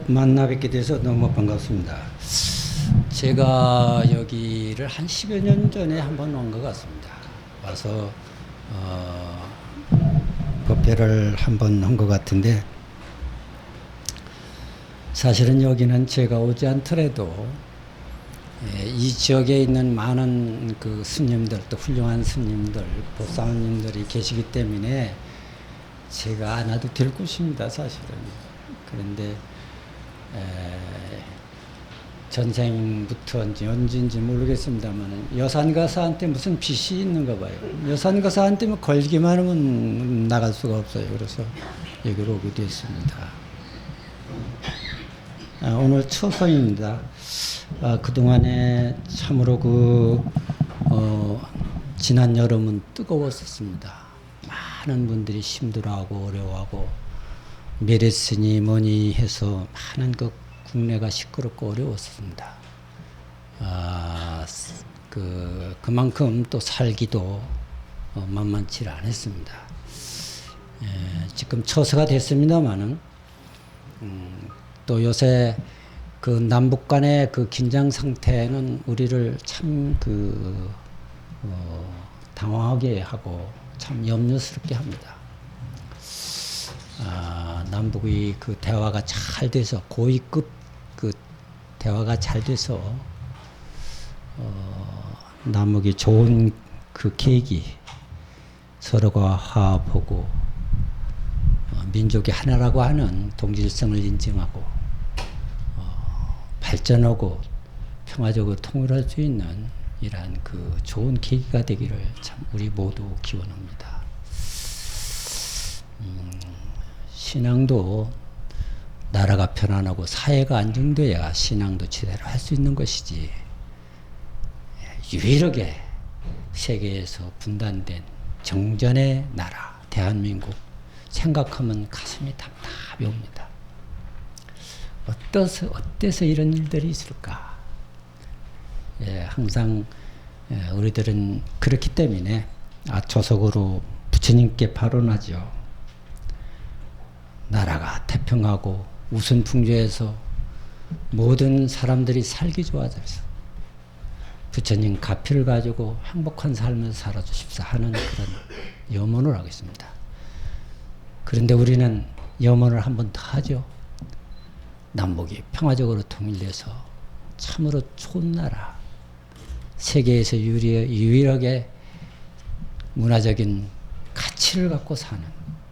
만나 뵙게 돼서 너무 반갑습니다. 제가 여기를 한 10여 년 전에 한번 온 것 같습니다. 와서 법회를 한번 한 것 같은데, 사실은 여기는 제가 오지 않더라도 이 지역에 있는 많은 그 스님들, 또 훌륭한 스님들, 보살님들이 계시기 때문에 제가 안 와도 될 곳입니다, 사실은. 그런데 전생부터인지 언제인지 모르겠습니다만 여산가사한테 무슨 빚이 있는가 봐요. 여산가사한테 뭐 걸기만 하면 나갈 수가 없어요. 그래서 여기로 오게 됐습니다. 오늘 초서입니다. 그동안에 참으로 지난 여름은 뜨거웠었습니다. 많은 분들이 힘들어하고 어려워하고 메르스니 뭐니 해서 많은 국내가 시끄럽고 어려웠습니다. 그만큼 또 살기도 만만치 않았습니다. 지금 처서가 됐습니다만은 또 요새 그 남북 간의 그 긴장 상태는 우리를 참 당황하게 하고 참 염려스럽게 합니다. 남북의 그 대화가 잘 돼서 고위급 그 대화가 잘 돼서 남북이 좋은 그 계기, 서로가 화합하고 민족이 하나라고 하는 동질성을 인정하고 발전하고 평화적으로 통일할 수 있는 이러한 그 좋은 계기가 되기를 참 우리 모두 기원합니다. 신앙도 나라가 편안하고 사회가 안정돼야 신앙도 제대로 할 수 있는 것이지, 유일하게 세계에서 분단된 정전의 나라 대한민국 생각하면 가슴이 답답해 옵니다. 어때서 이런 일들이 있을까? 항상 우리들은 그렇기 때문에 조석으로 부처님께 발언하죠. 나라가 태평하고 우선 풍조에서 모든 사람들이 살기 좋아져서 부처님 가피를 가지고 행복한 삶을 살아주십사 하는 그런 염원을 하고 있습니다. 그런데 우리는 염원을 한 번 더 하죠. 남북이 평화적으로 통일돼서 참으로 좋은 나라, 세계에서 유일하게 문화적인 가치를 갖고 사는,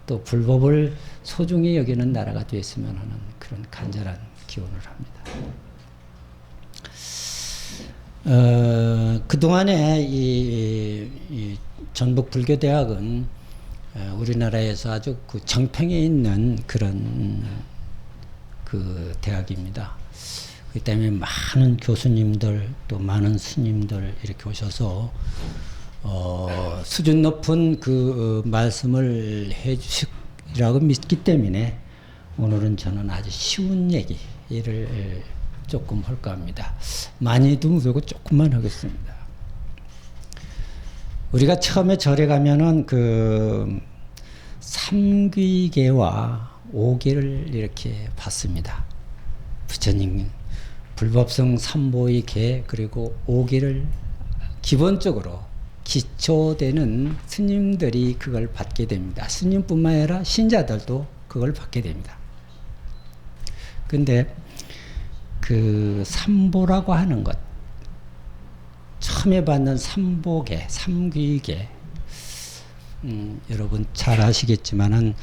또 불법을 소중히 여기는 나라가 되었으면 하는 그런 간절한 기원을 합니다. 그동안에 이 전북불교대학은 우리나라에서 아주 그 정평에 있는 그런 그 대학입니다. 그렇기 때문에 많은 교수님들 또 많은 스님들 이렇게 오셔서 수준 높은 그 말씀을 해주시라고 믿기 때문에 오늘은 저는 아주 쉬운 얘기를 조금 할까 합니다. 많이도 못하고 조금만 하겠습니다. 우리가 처음에 절에 가면은 그 삼귀계와 오계를 이렇게 봤습니다. 부처님 불법성 삼보의 계 그리고 오계를 기본적으로 기초되는 스님들이 그걸 받게 됩니다. 스님뿐만 아니라 신자들도 그걸 받게 됩니다. 근데 그 삼보라고 하는 것, 처음에 받는 삼보계, 삼귀계, 여러분 잘 아시겠지만은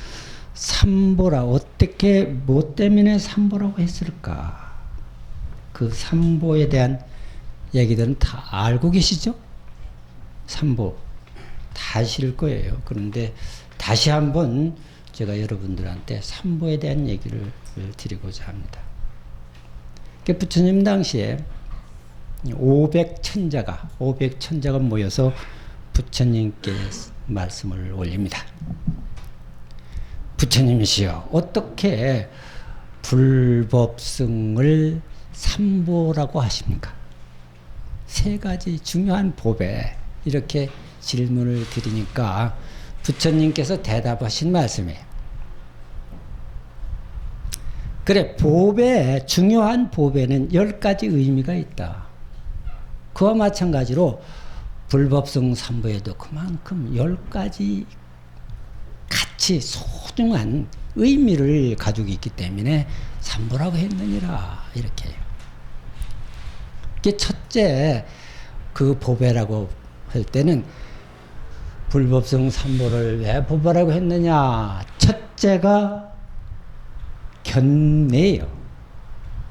삼보라, 어떻게 뭐 때문에 삼보라고 했을까? 그 삼보에 대한 얘기들은 다 알고 계시죠? 삼보 다 아실 거예요. 그런데 다시 한번 제가 여러분들한테 삼보에 대한 얘기를 드리고자 합니다. 부처님 당시에 500천자가 모여서 부처님께 말씀을 올립니다. 부처님이시여, 어떻게 불법승을 삼보라고 하십니까? 세 가지 중요한 법에 이렇게 질문을 드리니까 부처님께서 대답하신 말씀이에요. 그래, 보배, 중요한 보배는 10가지 의미가 있다. 그와 마찬가지로 불법성 삼보에도 그만큼 10가지 같이 소중한 의미를 가지고 있기 때문에 삼보라고 했느니라, 이렇게 해요. 이게 첫째, 그 보배라고 할 때는 불법성 삼보를 왜 보배라고 했느냐? 첫째가 견내요.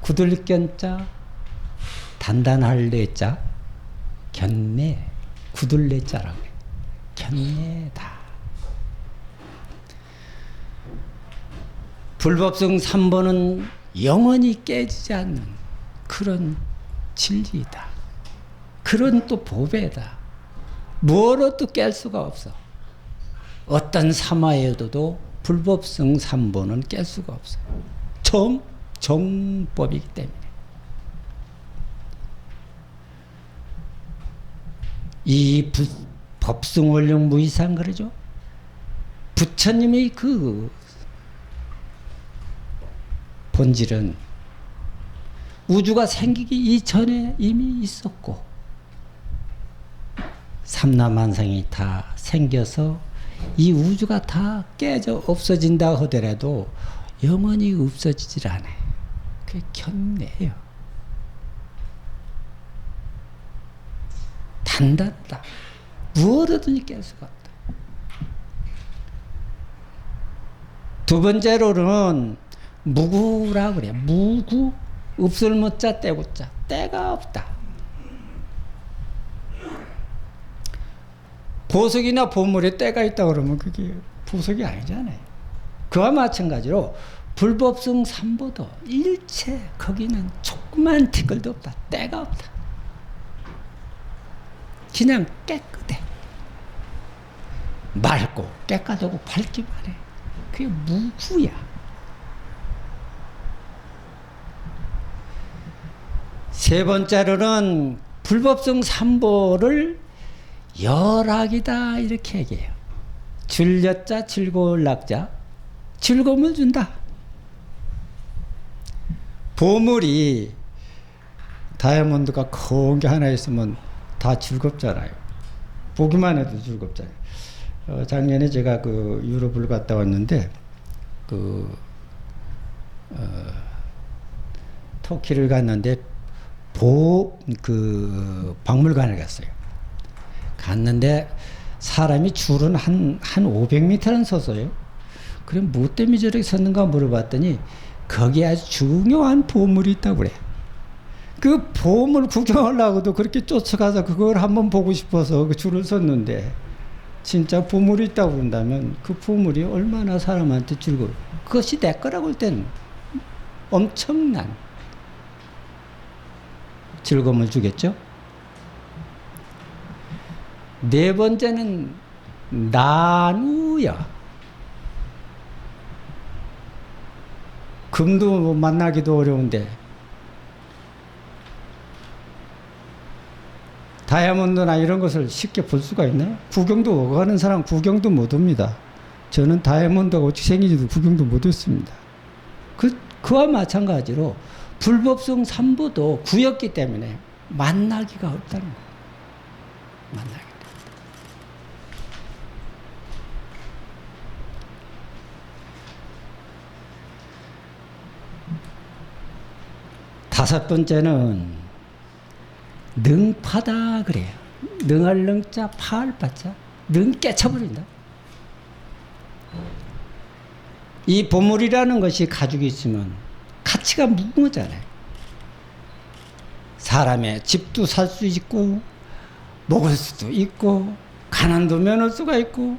구들견자, 단단할 내자, 견내, 구들내자라고 해요. 견내다. 불법성 삼보는 영원히 깨지지 않는 그런 진리이다. 그런 또 보배다. 뭐로도 깰 수가 없어. 어떤 사마에도 불법성 삼보는 깰 수가 없어요. 정법이기 때문에. 이 법승원령 무이상 그러죠. 부처님의 그 본질은 우주가 생기기 이전에 이미 있었고 삼라만상이 다 생겨서 이 우주가 다 깨져 없어진다 하더라도 영원히 없어지질 않아요. 그게 견내요. 단단하다. 무엇이든지 깰 수가 없다. 두 번째로는 무구라 그래. 무구, 없을 못자 떼고자. 때가 없다. 보석이나 보물에 때가 있다 그러면 그게 보석이 아니잖아요. 그와 마찬가지로 불법성 삼보도 일체 거기는 조그만 티끌도 없다. 때가 없다. 그냥 깨끗해. 맑고 깨끗하고 밝기만 해. 그게 무구야. 세 번째로는 불법성 삼보를 열악이다 이렇게 얘기해요. 즐렸자 즐거울 낙자, 즐거움을 준다. 보물이 다이아몬드가 커온 게 하나 있으면 다 즐겁잖아요. 보기만 해도 즐겁잖아요. 작년에 제가 그 유럽을 갔다 왔는데 터키를 갔는데 박물관을 갔어요. 갔는데 사람이 줄은 한 500m는 섰어요. 그럼 뭐 때문에 저렇게 섰는가 물어봤더니 거기에 아주 중요한 보물이 있다고 그래. 그 보물 구경하려고도 그렇게 쫓아가서 그걸 한번 보고 싶어서 그 줄을 섰는데 진짜 보물이 있다고 그런다면 그 보물이 얼마나 사람한테 즐거워. 그것이 내 거라고 할 때는 엄청난 즐거움을 주겠죠. 네 번째는 난우야. 금도 만나기도 어려운데 다이아몬드나 이런 것을 쉽게 볼 수가 있나요? 구경도 가는 사람 구경도 못 옵니다. 저는 다이아몬드가 어떻게 생긴지도 구경도 못 했습니다. 그와 마찬가지로 불법성 삼보도 구였기 때문에 만나기가 없다는 거예요. 만나기가 없다. 다섯 번째는 능파다 그래요. 능할 능자 파할 파자. 능 깨쳐버린다. 이 보물이라는 것이 가지고 있으면 가치가 무궁하잖아요. 사람의 집도 살 수 있고 먹을 수도 있고 가난도 면할 수가 있고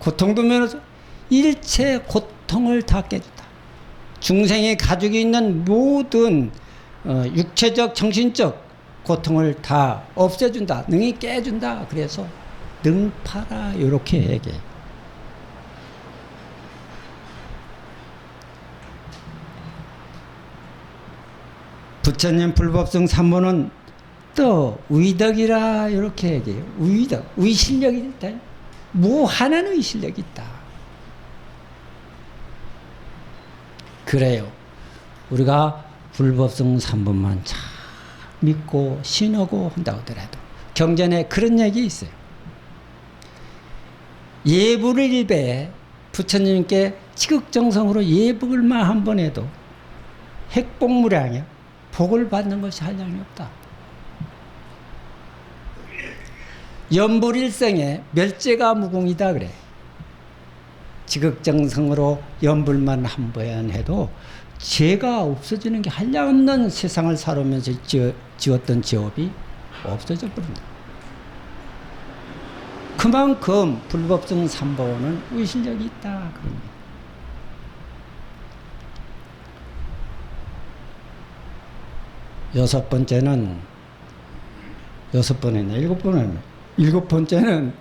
고통도 면할 수, 일체 고통을 다 깨준다. 중생이 가지고 있는 모든 육체적 정신적 고통을 다 없애준다. 능히 깨준다. 그래서 능파라 이렇게 얘기해요. 부처님 불법성 삼보는 또 위덕이라 이렇게 얘기해요. 위덕, 위실력이 있다. 무한한 위실력이 있다. 그래요. 우리가 불법성 3번만 잘 믿고 신하고 한다고 하더라도 경전에 그런 얘기 있어요. 예불을 일배 부처님께 지극정성으로 예불만 한 번 해도 핵복무량이야. 복을 받는 것이 한량이 없다. 연불일생에 멸제가 무궁이다 그래. 지극정성으로 연불만 한 번 해도 죄가 없어지는 게 한량없는 세상을 살아오면서 지었던 죄업이 없어져 버린다. 그만큼 불법성 3번은 의실력이 있다. 그럽니다. 여섯 번째는 일곱 번째는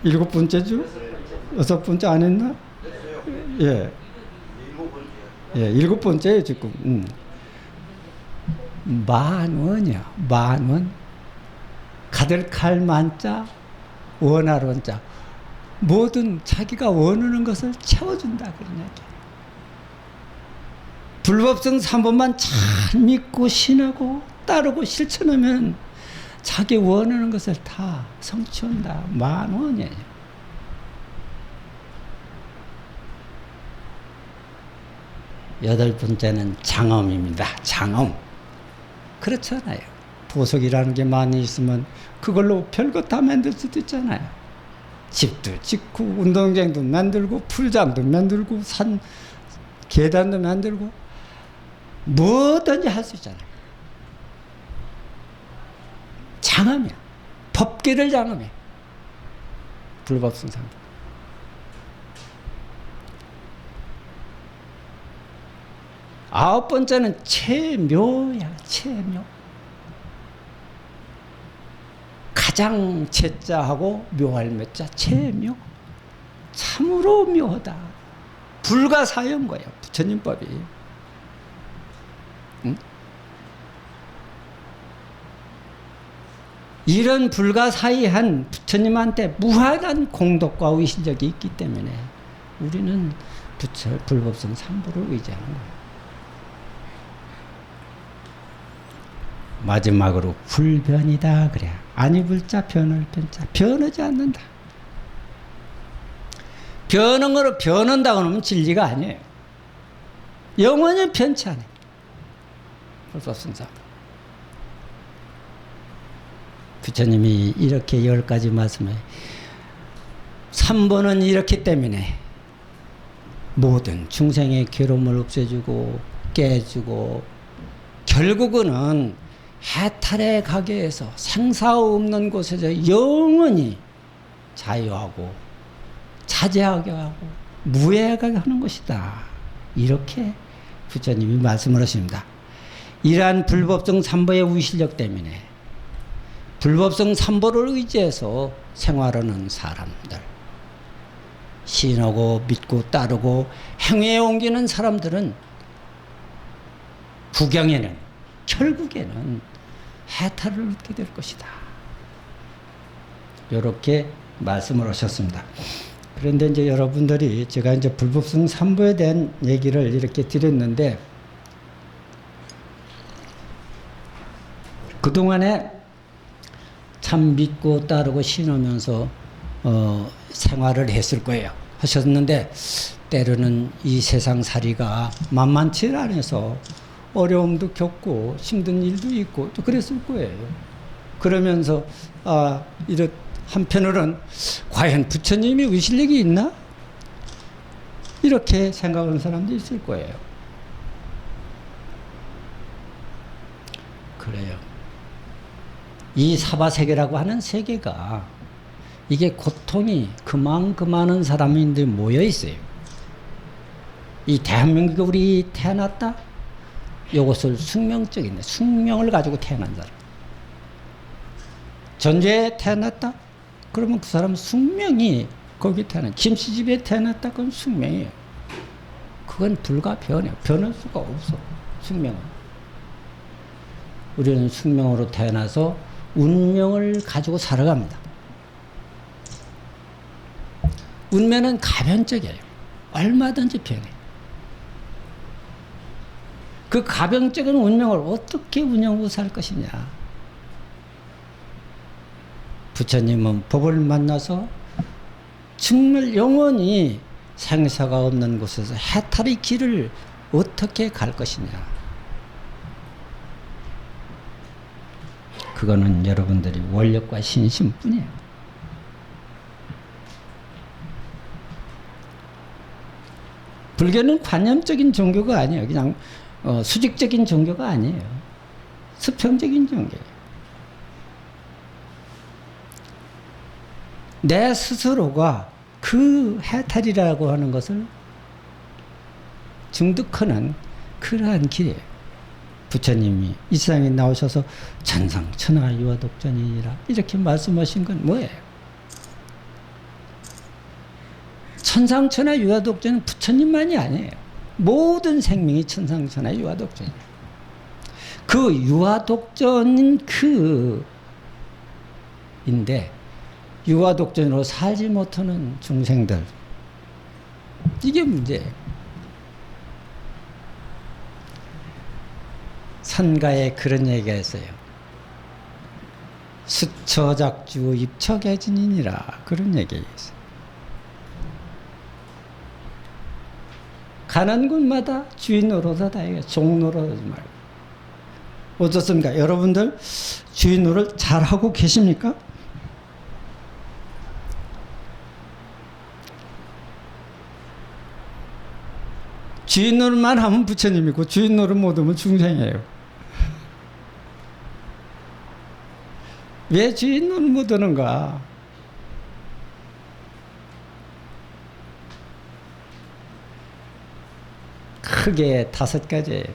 일곱 번째죠? 여섯 번째 안 했나? 예. 예, 일곱 번째예요, 지금. 만원이야, 만원. 가들칼 만자, 원할 원자. 뭐든 자기가 원하는 것을 채워준다, 그런 얘기야. 불법성 3번만 잘 믿고 신하고 따르고 실천하면 자기 원하는 것을 다 성취한다. 만원이에요. 여덟 번째는 장엄입니다. 장엄. 그렇잖아요. 보석이라는 게 많이 있으면 그걸로 별것 다 만들 수도 있잖아요. 집도 짓고 운동장도 만들고 풀장도 만들고 산 계단도 만들고 뭐든지 할 수 있잖아요. 장엄이야. 법계를 장엄해. 불법성 3번. 아홉 번째는 체묘야. 체묘. 가장 체자하고 묘할 묘자. 체묘. 참으로 묘하다. 불가사의한 거예요. 부처님법이. 응? 이런 불가사의한 부처님한테 무한한 공덕과 의실력이 있기 때문에 우리는 불법성 3부를 의지하는 거예요. 마지막으로 불변이다 그래. 아니 불자 변할 변자. 변하지 않는다. 변한 거로 변한다고 하면 진리가 아니에요. 영원히 변치 않아요. 불법성 3부. 부처님이 이렇게 10가지 말씀해 3번은 이렇기 때문에 모든 중생의 괴로움을 없애주고 깨주고 결국은 해탈의 가게에서 생사 없는 곳에서 영원히 자유하고 자제하게 하고 무해하게 하는 것이다. 이렇게 부처님이 말씀을 하십니다. 이러한 불법성 3보의 위실력 때문에 불법성 3보를 의지해서 생활하는 사람들, 신하고 믿고 따르고 행위에 옮기는 사람들은 구경에는 결국에는 해탈을 얻게 될 것이다. 이렇게 말씀을 하셨습니다. 그런데 이제 여러분들이 제가 이제 불법성 3보에 대한 얘기를 이렇게 드렸는데 그동안에 참 믿고 따르고 신으면서 생활을 했을 거예요. 하셨는데 때로는 이 세상살이가 만만치 않아서 어려움도 겪고 힘든 일도 있고 또 그랬을 거예요. 그러면서 이런 한편으로는 과연 부처님이 의실력이 있나? 이렇게 생각하는 사람도 있을 거예요. 그래요. 이 사바세계라고 하는 세계가 이게 고통이 그만큼 많은 사람들이 모여 있어요. 이 대한민국에 우리 태어났다? 이것을 숙명적인 숙명을 가지고 태어난 사람. 전주에 태어났다? 그러면 그 사람 숙명이 거기 태어난 김씨집에 태어났다? 그건 숙명이에요. 그건 불가변해요. 변할 수가 없어. 숙명은. 우리는 숙명으로 태어나서 운명을 가지고 살아갑니다. 운명은 가변적이에요. 얼마든지 변해. 그 가병적인 운명을 어떻게 운영하고 살 것이냐. 부처님은 법을 만나서 정말 영원히 생사가 없는 곳에서 해탈의 길을 어떻게 갈 것이냐. 그거는 여러분들이 원력과 신심뿐이에요. 불교는 관념적인 종교가 아니에요. 그냥 수직적인 종교가 아니에요. 수평적인 종교예요. 내 스스로가 그 해탈이라고 하는 것을 증득하는 그러한 길이에요. 부처님이 이 세상에 나오셔서 천상천하 유아독존이니라 이렇게 말씀하신 건 뭐예요? 천상천하 유아독존은 부처님만이 아니에요. 모든 생명이 천상천하 유아독존이에요. 그 유아독존인 그인데 유아독존으로 살지 못하는 중생들, 이게 문제예요. 선가에 그런 얘기가 있어요. 수처작주 입처개진이니라 그런 얘기가 있어요. 가는 곳마다 주인 노릇하다 이게 종 노릇하지 말고. 어떻습니까? 여러분들 주인 노릇 잘하고 계십니까? 주인 노릇만 하면 부처님이고 주인 노릇 못하면 중생이에요. 왜 주인 노릇 못하는가? 크게 5가지예요.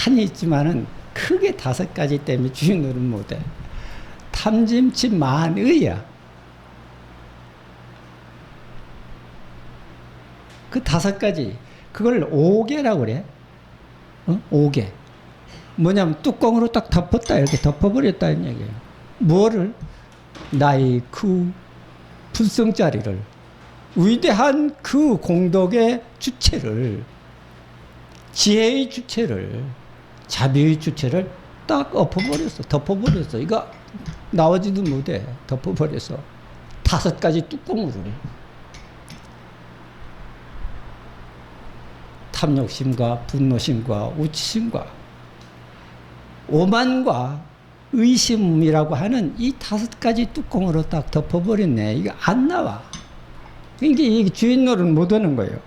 많이 있지만은 크게 5가지 때문에 주인 노릇 못해. 탐심치 만의야. 그 5가지, 그걸 5개라고 그래. 5개. 뭐냐면 뚜껑으로 딱 덮었다, 이렇게 덮어버렸다는 얘기예요. 뭐를? 나의 그 불성자리를, 위대한 그 공덕의 주체를, 지혜의 주체를, 자비의 주체를 딱 엎어버렸어. 덮어버렸어. 이거 나오지도 못해. 덮어버렸어. 5가지 뚜껑으로. 탐욕심과 분노심과 우치심과 오만과 의심이라고 하는 이 5가지 뚜껑으로 딱 덮어버렸네. 이거 안 나와. 이게 주인 노릇 못하는 거예요.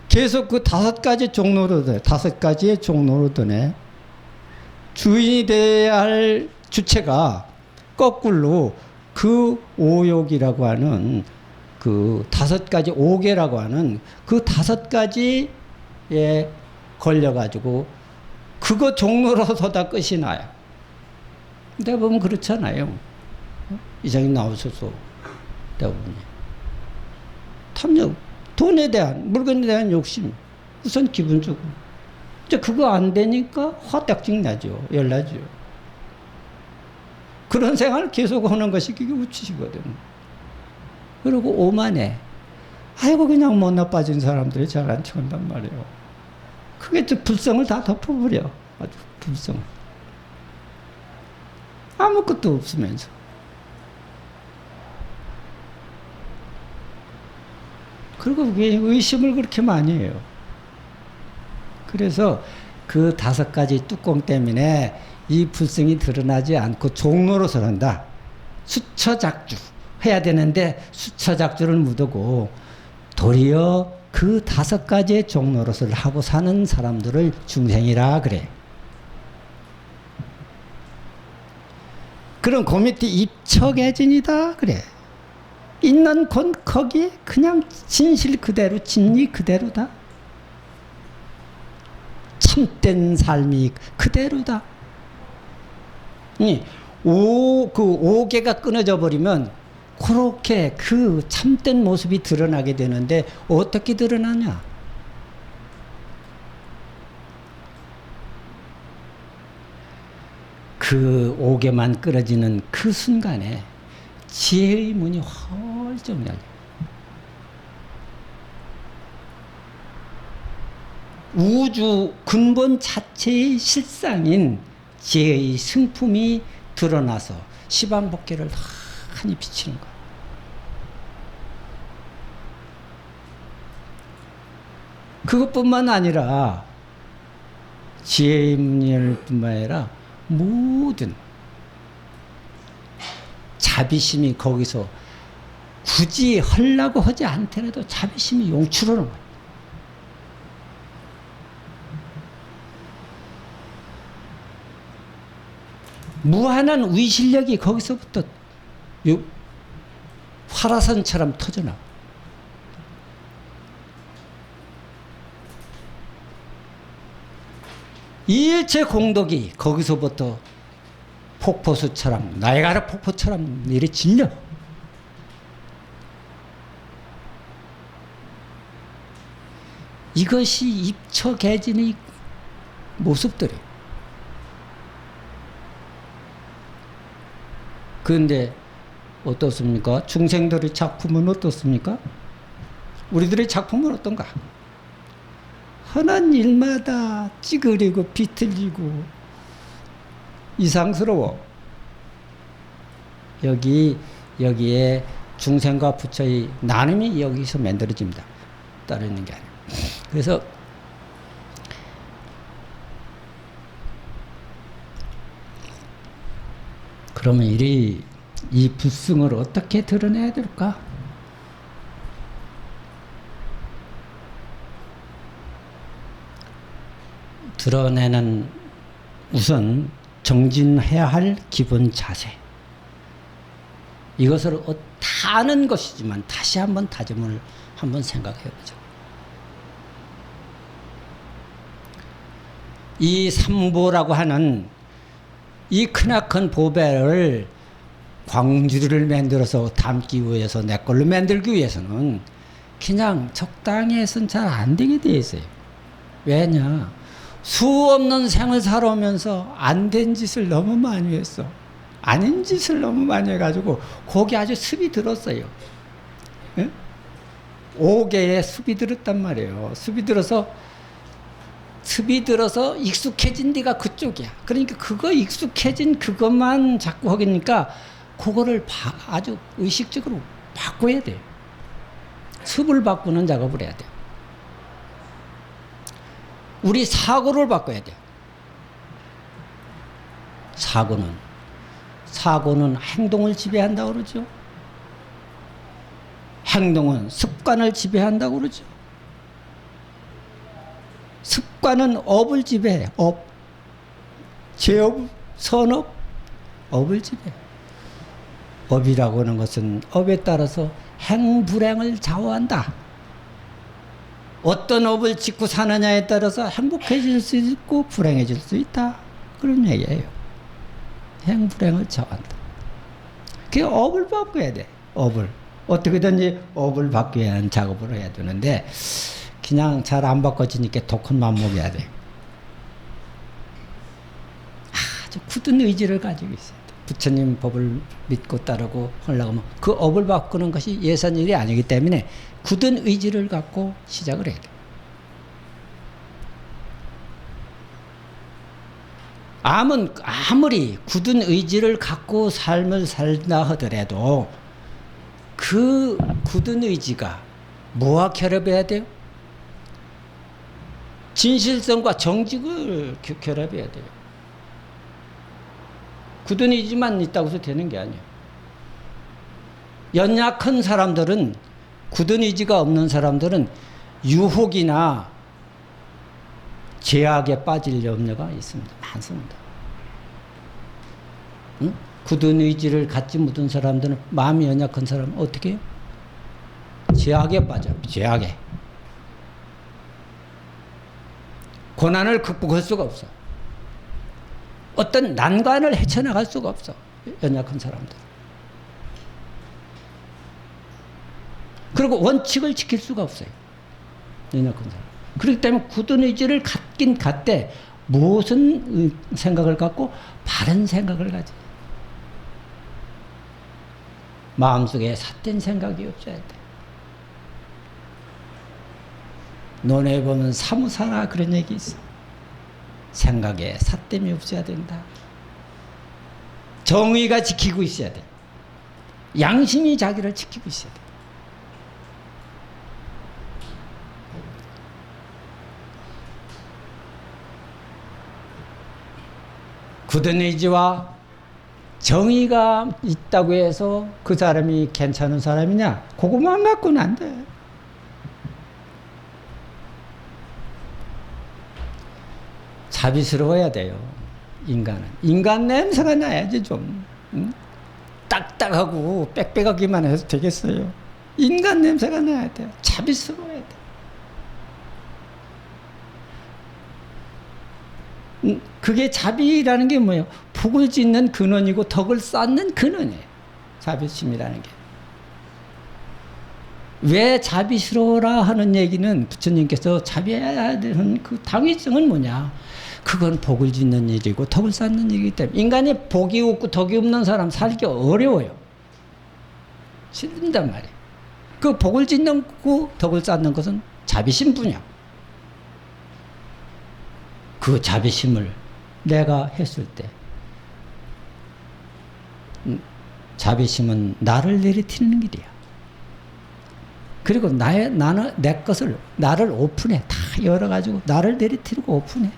계속 그 5가지 종노릇을, 5가지의 종노릇에 주인이 돼야 할 주체가 거꾸로 그 오욕이라고 하는 그 5가지 5개라고 하는 그 5가지에 걸려가지고 그거 종로로서 다 끝이 나요. 대부분 그렇잖아요. 이장님 나오셔서 대부분이 탐욕, 돈에 대한, 물건에 대한 욕심, 우선 기본적으로. 이제 그거 안 되니까 화딱증 나죠. 열나죠. 그런 생활을 계속 하는 것이 그게 우치시거든. 그리고 오만해. 아이고 그냥 못나 빠진 사람들이 잘 안 쳐간단 말이에요. 그게 저 불성을 다 덮어버려. 아주 불성을. 아무것도 없으면서. 그리고 그게 의심을 그렇게 많이 해요. 그래서 그 5가지 뚜껑 때문에 이 불성이 드러나지 않고 종로로서 한다. 수처작주 해야 되는데 수처작주를 묻고 도리어 그 5가지의 종노릇을 하고 사는 사람들을 중생이라 그래. 그럼 그 밑에 입처개진이다 그래. 있는 곳 거기에 그냥 진실 그대로 진리 그대로다. 참된 삶이 그대로다. 그 5개가 끊어져 버리면 그렇게 그 참된 모습이 드러나게 되는데 어떻게 드러나냐? 그 5개만 끊어지는 그 순간에 지혜의 문이 헐쩍 열려. 우주 근본 자체의 실상인 지혜의 승품이 드러나서 시방복계를 환히 비치는 거예요. 그것뿐만 아니라 지혜의 문일뿐만 아니라 모든 자비심이 거기서 굳이 하려고 하지 않더라도 자비심이 용출하는 거예요. 무한한 위실력이 거기서부터 화라산처럼 터져나와. 일체 공덕이 거기서부터 폭포수처럼 나이가라 폭포처럼 이래 질려. 이것이 입처개진의 모습들이에요. 그런데 어떻습니까? 중생들의 작품은 어떻습니까? 우리들의 작품은 어떤가? 하는 일마다 찌그리고 비틀리고 이상스러워. 여기에 중생과 부처의 나눔이 여기서 만들어집니다. 따로 있는 게 아니에요. 그래서 그러면 이 불승을 어떻게 드러내야 될까? 드러내는 우선 정진해야 할 기본 자세. 이것을 다 아는 것이지만 다시 한번 다짐을 한번 생각해 보자. 이 삼보라고 하는 이 크나큰 보배를 광주리를 만들어서 담기 위해서 내 걸로 만들기 위해서는 그냥 적당히 해서는 잘 안 되게 돼 있어요. 왜냐? 수 없는 생을 살아오면서 안 된 짓을 너무 많이 했어. 아닌 짓을 너무 많이 해가지고 거기 아주 습이 들었어요. 예? 5개의 습이 들었단 말이에요. 습이 들어서 익숙해진 데가 그쪽이야. 그러니까 그거 익숙해진 그것만 자꾸 하니까 그거를 아주 의식적으로 바꿔야 돼요. 습을 바꾸는 작업을 해야 돼요. 우리 사고를 바꿔야 돼요. 사고는 행동을 지배한다고 그러죠. 행동은 습관을 지배한다고 그러죠. 습관은 업을 지배해. 업. 죄업, 선업, 업을 지배해. 업이라고 하는 것은 업에 따라서 행불행을 좌우한다. 어떤 업을 짓고 사느냐에 따라서 행복해질 수 있고 불행해질 수 있다. 그런 얘기예요. 행불행을 좌우한다. 그 업을 바꿔야 돼. 업을. 어떻게든지 업을 바꿔야 하는 작업을 해야 되는데 그냥 잘 안 바꿔지니까 독한 맘 먹여야 돼. 아주 굳은 의지를 가지고 있어야 돼. 부처님 법을 믿고 따르고 하려고 하면 그 업을 바꾸는 것이 예산 일이 아니기 때문에 굳은 의지를 갖고 시작을 해야 돼. 아무리 굳은 의지를 갖고 삶을 살다 하더라도 그 굳은 의지가 뭐와 결합해야 돼요? 진실성과 정직을 결합해야 돼요. 굳은 의지만 있다고 해서 되는 게 아니에요. 연약한 사람들은, 굳은 의지가 없는 사람들은 유혹이나 제약에 빠질 염려가 있습니다. 많습니다. 응? 굳은 의지를 갖지 못한 사람들은, 마음이 연약한 사람은 어떻게 해요? 제약에 빠져. 제약에. 고난을 극복할 수가 없어. 어떤 난관을 헤쳐나갈 수가 없어. 연약한 사람들. 그리고 원칙을 지킬 수가 없어요. 연약한 사람. 그렇기 때문에 굳은 의지를 갖긴 갖되 무슨 생각을 갖고? 바른 생각을 가지. 마음속에 삿된 생각이 없어야 돼. 논에 보면 사무사라 그런 얘기 있어. 생각에 삿됨이 없어야 된다. 정의가 지키고 있어야 돼. 양심이 자기를 지키고 있어야 돼. 굳은 의지와 정의가 있다고 해서 그 사람이 괜찮은 사람이냐? 그것만 갖고는 안 돼. 자비스러워야 돼요. 인간은. 인간 냄새가 나야지 좀. 응? 딱딱하고 빽빽하기만 해서 되겠어요. 인간 냄새가 나야 돼요. 자비스러워야 돼. 그게 자비라는 게 뭐예요? 복을 짓는 근원이고 덕을 쌓는 근원이에요. 자비심이라는 게. 왜 자비스러워라 하는 얘기는 부처님께서 자비해야 되는 그 당위성은 뭐냐? 그건 복을 짓는 일이고 덕을 쌓는 일이기 때문에 인간이 복이 없고 덕이 없는 사람 살기 어려워요. 힘든단 말이에요. 그 복을 짓는 그 덕을 쌓는 것은 자비심뿐이야. 그 자비심을 내가 했을 때 자비심은 나를 내리치는 길이야. 그리고 나는 내 것을 나를 오픈해. 다 열어가지고 나를 내리치고 오픈해.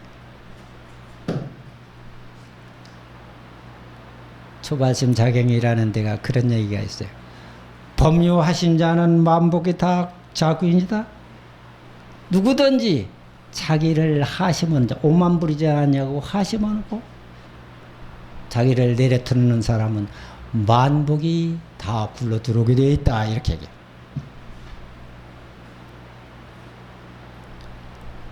초발심 자경이라는 데가 그런 얘기가 있어요. 법유하신 자는 만복이 다 자구인이다. 누구든지 자기를 하시면 오만 부리지 않냐고 하시면고 자기를 내려뜨리는 사람은 만복이 다 굴러 들어오게 되어 있다. 이렇게 얘기해요.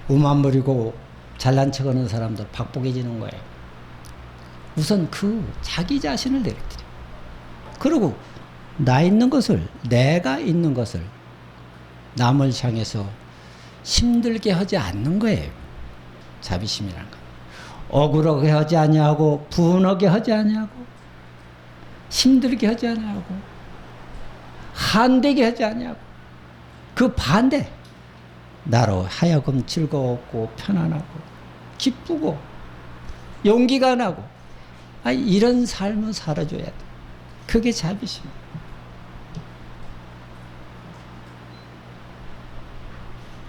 오만 부리고 잘난 척하는 사람들 박복해지는 거예요. 우선 그 자기 자신을 내려뜨려. 그리고 나 있는 것을 내가 있는 것을 남을 향해서 힘들게 하지 않는 거예요. 자비심이라는 거. 억울하게 하지 아니하고 분하게 하지 아니하고 힘들게 하지 아니하고 한되게 하지 아니하고 그 반대 나로 하여금 즐거웠고 편안하고 기쁘고 용기가 나고 이런 삶을 살아줘야 돼. 그게 자비심이야.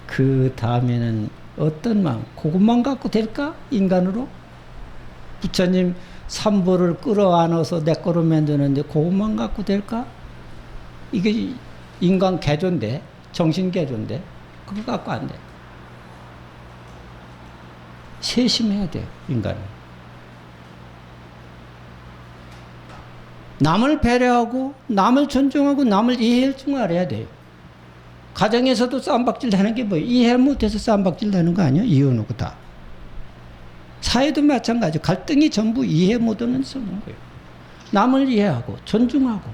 그 다음에는 어떤 마음? 그것만 갖고 될까? 인간으로? 부처님 삼보를 끌어안아서 내 거로 만드는데 그것만 갖고 될까? 이게 인간 개조인데, 정신 개조인데 그거 갖고 안 돼. 세심해야 돼요, 인간은. 남을 배려하고 남을 존중하고 남을 이해할 줄 알아야 돼요. 가정에서도 쌈박질 하는 게 뭐예요? 이해 못해서 쌈박질 하는 거 아니에요? 이혼하고 다. 사회도 마찬가지. 갈등이 전부 이해 못하는 쓰는 거예요. 남을 이해하고 존중하고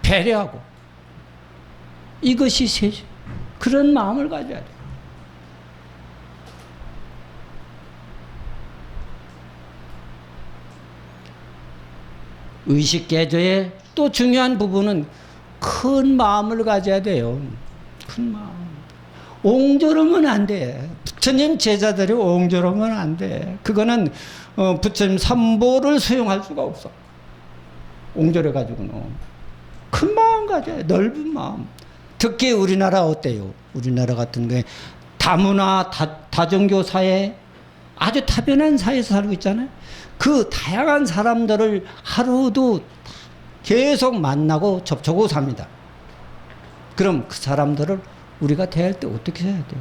배려하고 이것이 세심. 그런 마음을 가져야 돼요. 의식 개조의 또 중요한 부분은 큰 마음을 가져야 돼요. 큰 마음. 옹졸하면 안 돼. 부처님 제자들이 옹졸하면 안 돼. 그거는 부처님 삼보를 수용할 수가 없어. 옹졸해가지고는. 큰 마음 가져야 돼. 넓은 마음. 특히 우리나라 어때요? 우리나라 같은 게 다문화, 다종교 사회, 아주 다변한 사회에서 살고 있잖아요. 그 다양한 사람들을 하루도 계속 만나고 접촉하고 삽니다. 그럼 그 사람들을 우리가 대할 때 어떻게 해야 돼요?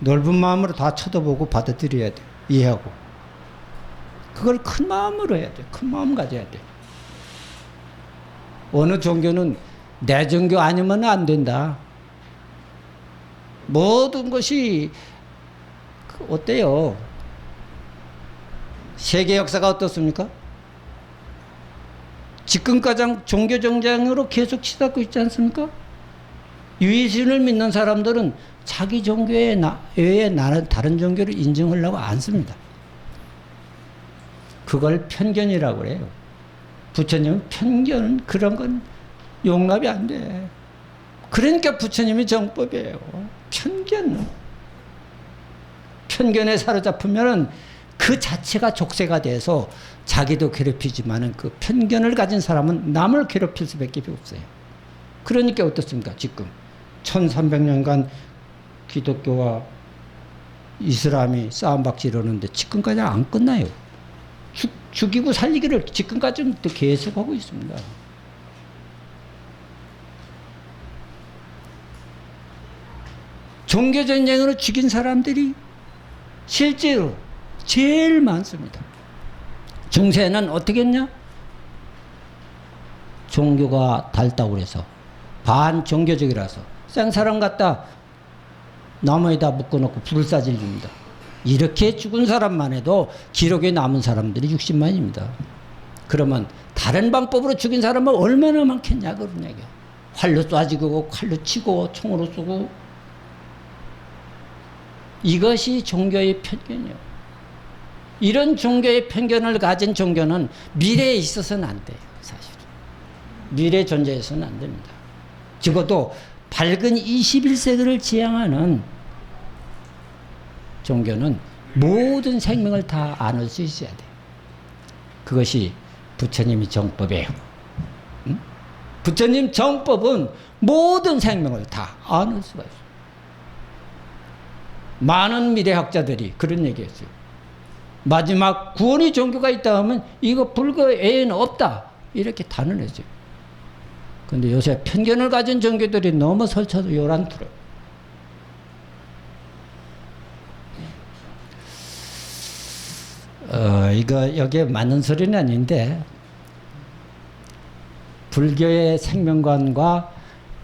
넓은 마음으로 다 쳐다보고 받아들여야 돼요. 이해하고. 그걸 큰 마음으로 해야 돼요. 큰 마음 가져야 돼요. 어느 종교는 내 종교 아니면 안 된다. 모든 것이 어때요? 세계 역사가 어떻습니까? 지금까지 종교 정장으로 계속 치닫고 있지 않습니까? 유일신을 믿는 사람들은 자기 종교에 외에 나는 다른 종교를 인정하려고 안 씁니다. 그걸 편견이라고 그래요. 부처님은 편견은 그런 건 용납이 안 돼. 그러니까 부처님이 정법이에요. 편견에 사로잡히면은 그 자체가 족쇄가 돼서 자기도 괴롭히지만은 그 편견을 가진 사람은 남을 괴롭힐 수밖에 없어요. 그러니까 어떻습니까? 지금 1300년간 기독교와 이슬람이 싸움박질 이러는데 지금까지 안 끝나요. 죽이고 살리기를 지금까지는 또 계속하고 있습니다. 종교전쟁으로 죽인 사람들이 실제로 제일 많습니다. 중세는 어떻게 했냐? 종교가 닳다고 그래서 반종교적이라서 생사람 갖다 나무에다 묶어놓고 불을 싸질 줍니다. 이렇게 죽은 사람만 해도 기록에 남은 사람들이 60만입니다. 그러면 다른 방법으로 죽인 사람은 얼마나 많겠냐 그런 얘기야. 활로 쏴지고 칼로 치고 총으로 쏘고. 이것이 종교의 편견이에요. 이런 종교의 편견을 가진 종교는 미래에 있어서는 안 돼요. 사실은. 미래 존재해서는 안 됩니다. 적어도 밝은 21세기를 지향하는 종교는 모든 생명을 다 안을 수 있어야 돼요. 그것이 부처님의 정법이에요. 응? 부처님 정법은 모든 생명을 다 안을 수가 있어요. 많은 미래학자들이 그런 얘기했어요. 마지막 구원의 종교가 있다 하면 이거 불교 외에는 없다. 이렇게 단언했어요. 근데 요새 편견을 가진 종교들이 너무 설쳐도 요란투로. 이거 여기에 맞는 소리는 아닌데 불교의 생명관과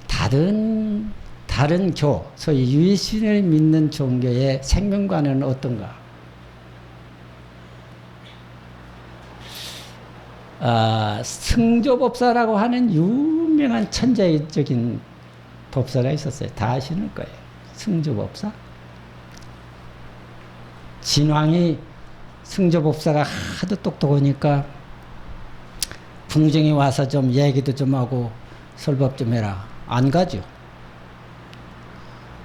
다른 소위 유일신을 믿는 종교의 생명관은 어떤가? 승조법사라고 하는 유명한 천재적인 법사가 있었어요. 다 아시는 거예요. 승조법사. 진왕이 승조법사가 하도 똑똑하니까 궁정에 와서 좀 얘기도 좀 하고 설법 좀 해라. 안 가죠.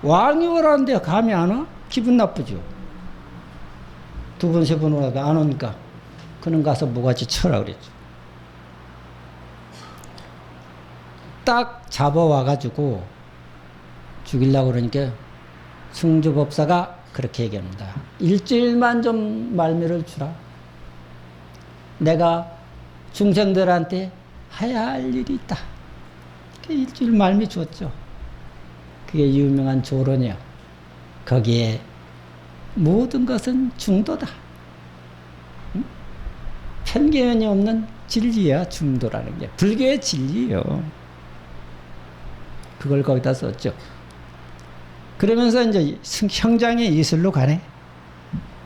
왕이 오라는데 감이 안 와? 기분 나쁘죠. 두 번, 세 번 오라도 안 오니까 그는 가서 뭐같이 쳐라 그랬죠. 딱 잡아와가지고 죽이려고 그러니까 승조법사가 그렇게 얘기합니다. 일주일만 좀 말미를 주라. 내가 중생들한테 해야 할 일이 있다. 일주일 말미 줬죠. 그게 유명한 조론이야. 거기에 모든 것은 중도다. 응? 편견이 없는 진리야, 중도라는 게. 불교의 진리예요. 그걸 거기다 썼죠. 그러면서 이제 형장의 이슬로 가네.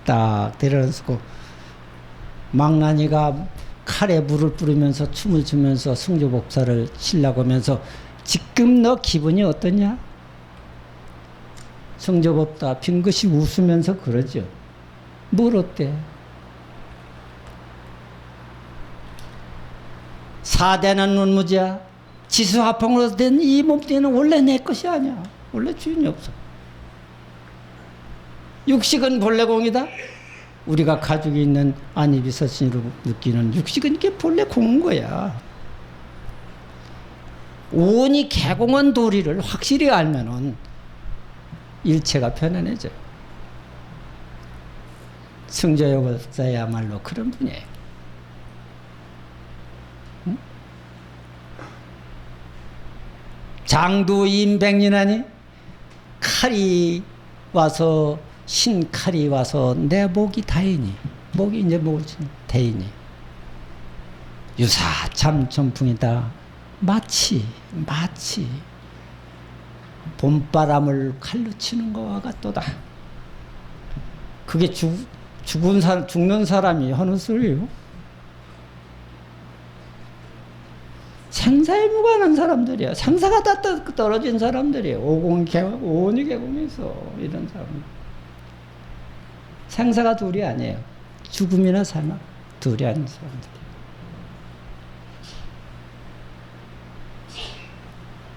딱 데려다쓰고 망나니가 칼에 물을 뿌리면서 춤을 추면서 승조법사를 치려고 하면서 지금 너 기분이 어떠냐? 승조법사 빙긋이 웃으면서 그러죠. 뭘 어때? 사대는 눈무지야. 지수화풍으로 된 이 몸뚱이는 원래 내 것이 아니야. 원래 주인이 없어. 육식은 본래 공이다. 우리가 가지고 있는 안이비서신으로 느끼는 육식은 이게 본래 공인 거야. 오니 개공한 도리를 확실히 알면은 일체가 편안해져요. 승조법사야말로 그런 분이에요. 응? 장두임백리나니 칼이 와서 신칼이 와서 내 목이 다이니 목이 이제 목을 대이니 유사참 전풍이다. 마치 봄바람을 칼로 치는 것과 같도다. 그게 죽는 사람이 하는 소리예요. 생사에 무관한 사람들이야. 생사가 다 떨어진 사람들이에요. 오니 개공에서 이런 사람. 생사가 둘이 아니에요. 죽음이나 사나 둘이 아닌 사람들.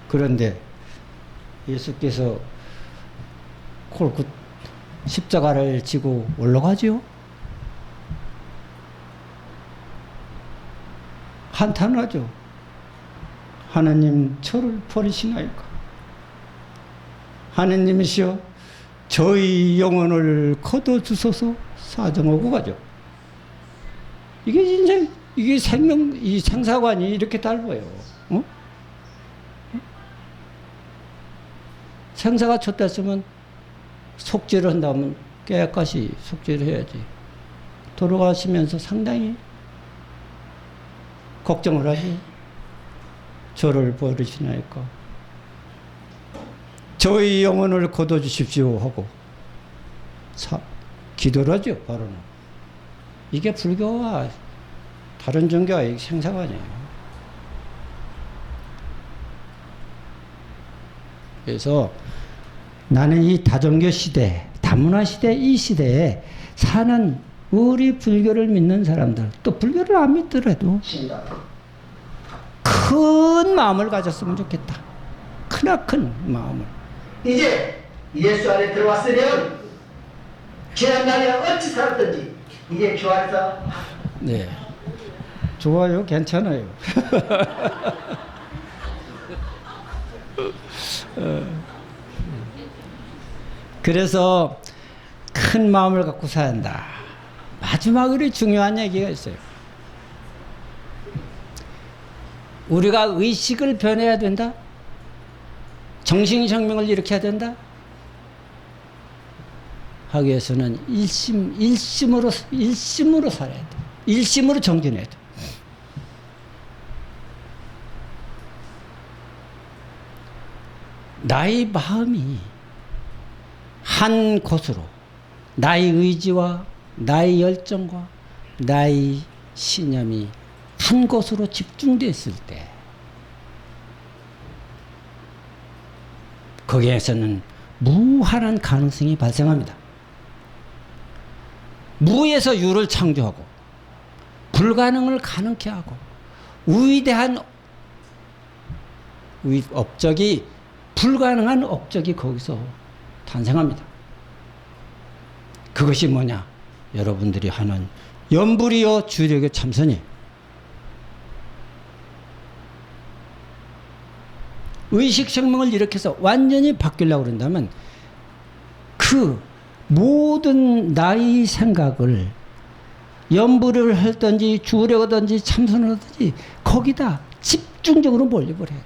그런데 예수께서 그걸 그 십자가를 지고 올라가지요. 한탄하죠. 하나님 저를 버리시나이까. 하나님이시여 저희 영혼을 거둬주소서. 사정하고 가죠. 이게 인생, 이게 생명, 이 생사관이 이렇게 달라요. 어? 생사가 쳤댔으면 속죄를 한다면 깨끗이 속죄를 해야지. 돌아가시면서 상당히 걱정을 하지. 저를 버리시나이까. 저희 영혼을 거둬주십시오 하고 기도를 하죠. 바로는. 이게 불교와 다른 종교와 생사가 아니에요. 그래서 나는 이 다종교 시대, 다문화 시대, 이 시대에 사는 우리 불교를 믿는 사람들, 또 불교를 안 믿더라도 큰 마음을 가졌으면 좋겠다. 크나큰 마음을. 이제 예수 안에 들어왔으면 지난날에 어찌 살았든지 이제 주 안에서. 네, 좋아요. 괜찮아요. 그래서 큰 마음을 갖고 사야 한다. 마지막으로 중요한 얘기가 있어요. 우리가 의식을 변해야 된다. 정신혁명을 일으켜야 된다. 하기 위해서는 일심으로 살아야 돼. 일심으로 정진해야 돼. 나의 마음이 한 곳으로, 나의 의지와 나의 열정과 나의 신념이 한 곳으로 집중됐을 때, 거기에서는 무한한 가능성이 발생합니다. 무에서 유를 창조하고 불가능을 가능케 하고 위대한 업적이, 불가능한 업적이 거기서 탄생합니다. 그것이 뭐냐? 여러분들이 하는 염불이요 주력의 참선이에요. 의식생명을 일으켜서 완전히 바뀌려고 그런다면 그 모든 나의 생각을 염불을 하든지 주력하든지 참선을 하든지 거기다 집중적으로 몰입을 해야 돼.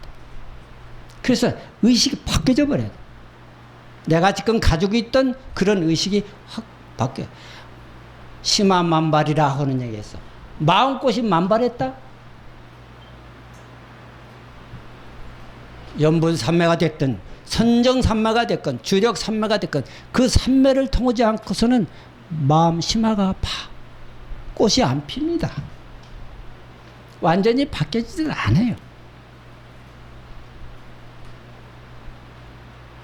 그래서 의식이 바뀌어져 버려야 돼. 내가 지금 가지고 있던 그런 의식이 확 바뀌어. 심화만발이라 하는 얘기했어. 마음꽃이 만발했다? 염분산매가 됐든 선정산매가 됐건 주력산매가 됐건 그 산매를 통하지 않고서는 마음 심화가 아파. 꽃이 안 핍니다. 완전히 바뀌지는 않아요.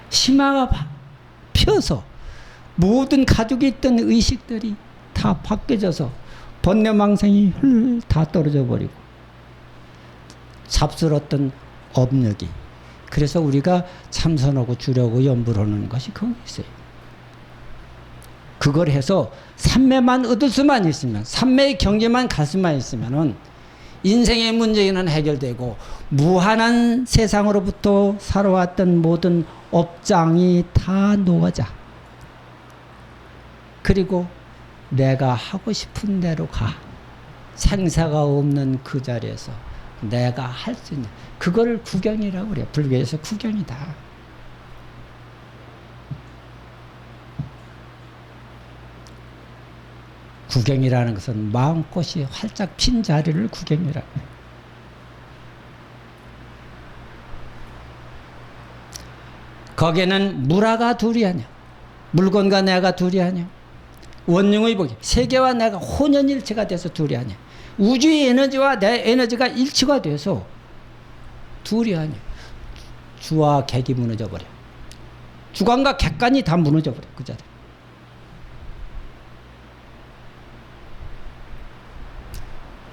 심화가 펴서 모든 가지고 있던 의식들이 다 바뀌어져서 번뇌망상이 다 떨어져 버리고 잡스러웠던 업력이, 그래서 우리가 참선하고 주려고 염불하는 것이 거기 있어요. 그걸 해서 삼매만 얻을 수만 있으면, 삼매의 경계만 갈 수만 있으면은 인생의 문제는 해결되고 무한한 세상으로부터 살아왔던 모든 업장이 다 녹아져. 그리고 내가 하고 싶은 대로 가. 생사가 없는 그 자리에서 내가 할 수 있는, 그거를 구경이라고 그래요. 불교에서 구경이다. 구경이라는 것은 마음꽃이 활짝 핀 자리를 구경이라고 해요. 거기에는 무라가 둘이 아니야. 물건과 내가 둘이 아니야. 원흉의 복이, 세계와 내가 혼연일체가 돼서 둘이 아니야. 우주의 에너지와 내 에너지가 일치가 돼서 둘이 아니야. 주와 객이 무너져 버려. 주관과 객관이 다 무너져 버려. 그 자리.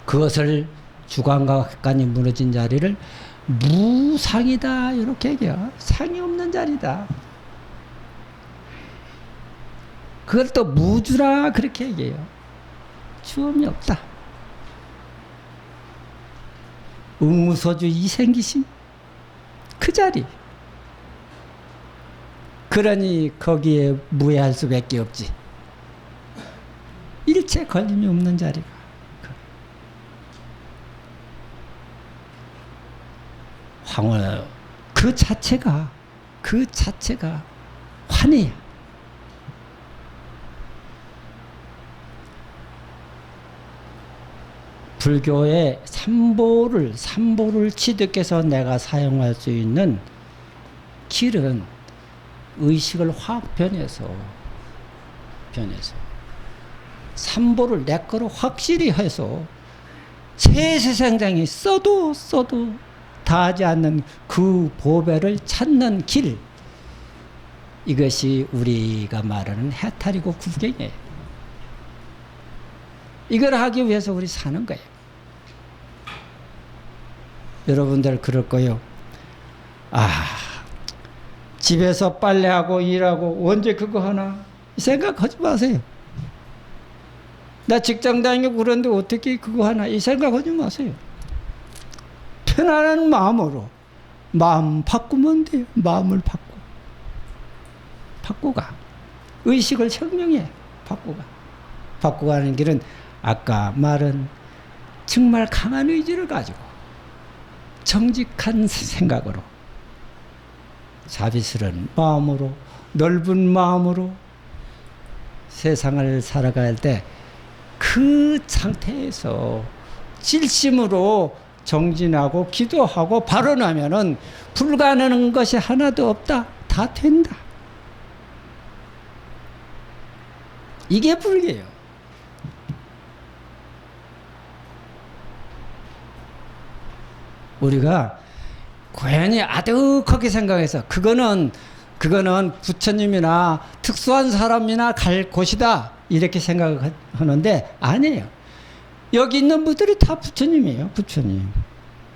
그것을 주관과 객관이 무너진 자리를 무상이다 이렇게 얘기해요. 상이 없는 자리다. 그걸 또 무주라 그렇게 얘기해요. 주엄이 없다. 응무소주 이생기심 그 자리. 그러니 거기에 무해할 수밖에 없지. 일체 걸림이 없는 자리가. 황홀 그 자체가 환희야. 불교의 삼보를 취득해서 내가 사용할 수 있는 길은 의식을 확 변해서 삼보를 내 거로 확실히 해서 세세상장이 써도 다하지 않는 그 보배를 찾는 길, 이것이 우리가 말하는 해탈이고 구경이에요. 이걸 하기 위해서 우리 사는 거예요. 여러분들 그럴 거예요. 집에서 빨래하고 일하고 언제 그거 하나? 이 생각하지 마세요. 나 직장 다니고 그런데 어떻게 그거 하나? 이 생각하지 마세요. 편안한 마음으로 마음 바꾸면 돼요. 마음을 바꾸가. 의식을 혁명해. 바꾸고 하는 길은 아까 말은 정말 강한 의지를 가지고 정직한 생각으로 자비스러운 마음으로 넓은 마음으로 세상을 살아갈 때 그 상태에서 진심으로 정진하고 기도하고 발언하면은 불가능한 것이 하나도 없다. 다 된다. 이게 불교예요. 우리가 괜히 아득하게 생각해서 그거는 부처님이나 특수한 사람이나 갈 곳이다 이렇게 생각하는데 아니에요. 여기 있는 분들이 다 부처님이에요.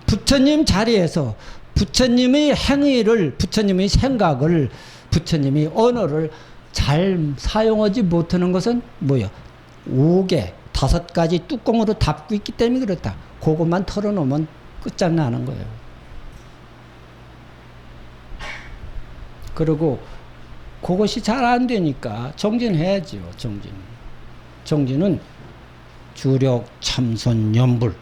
부처님 자리에서 부처님의 행위를, 부처님의 생각을, 부처님의 언어를 잘 사용하지 못하는 것은 뭐예요? 5개, 5가지 뚜껑으로 닫고 있기 때문에 그렇다. 그것만 털어놓으면 끝장나는 거예요. 그리고 그것이 잘 안 되니까 정진해야죠. 정진은 주력, 참선, 염불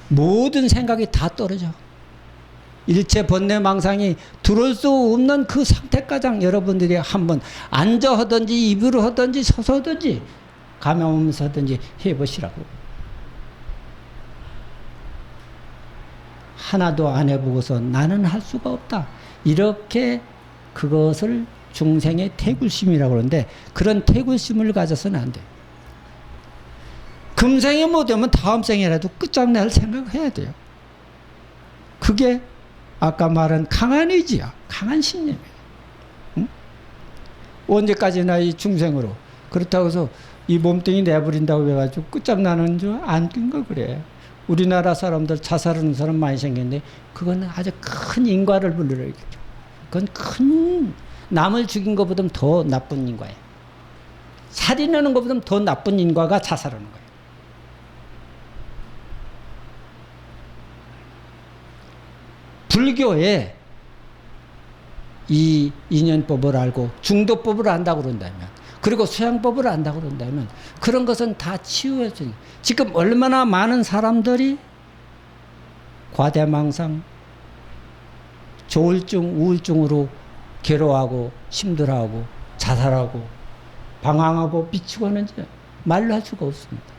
모든 생각이 다 떨어져. 일체 번뇌망상이 들어올 수 없는 그 상태까지 여러분들이 한번 앉아 하든지 입으로 하든지 서서 하든지 가면하면서 하든지 해보시라고. 하나도 안 해보고서 나는 할 수가 없다. 이렇게 그것을 중생의 태굴심이라고 그러는데 그런 태굴심을 가져서는 안 돼. 금생에 못하면 다음 생에라도 끝장낼 생각해야 돼요. 그게 아까 말한 강한 의지야. 강한 신념이에요. 응? 언제까지나 이 중생으로. 그렇다고 해서 이 몸뚱이 내버린다고 해가지고 끝장나는 줄 안 낀 거 그래. 우리나라 사람들 자살하는 사람 많이 생겼는데 그건 아주 큰 인과를 불러일으켜. 그건 큰 남을 죽인 것보다 더 나쁜 인과예요. 살인하는 것보다 더 나쁜 인과가 자살하는 거예요. 불교에 이 인연법을 알고 중도법을 안다고 그런다면, 그리고 수양법을 안다고 그런다면 그런 것은 다 치유해줘요. 지금 얼마나 많은 사람들이 과대망상, 조울증, 우울증으로 괴로워하고 힘들어하고 자살하고 방황하고 미치고 하는지 말로 할 수가 없습니다.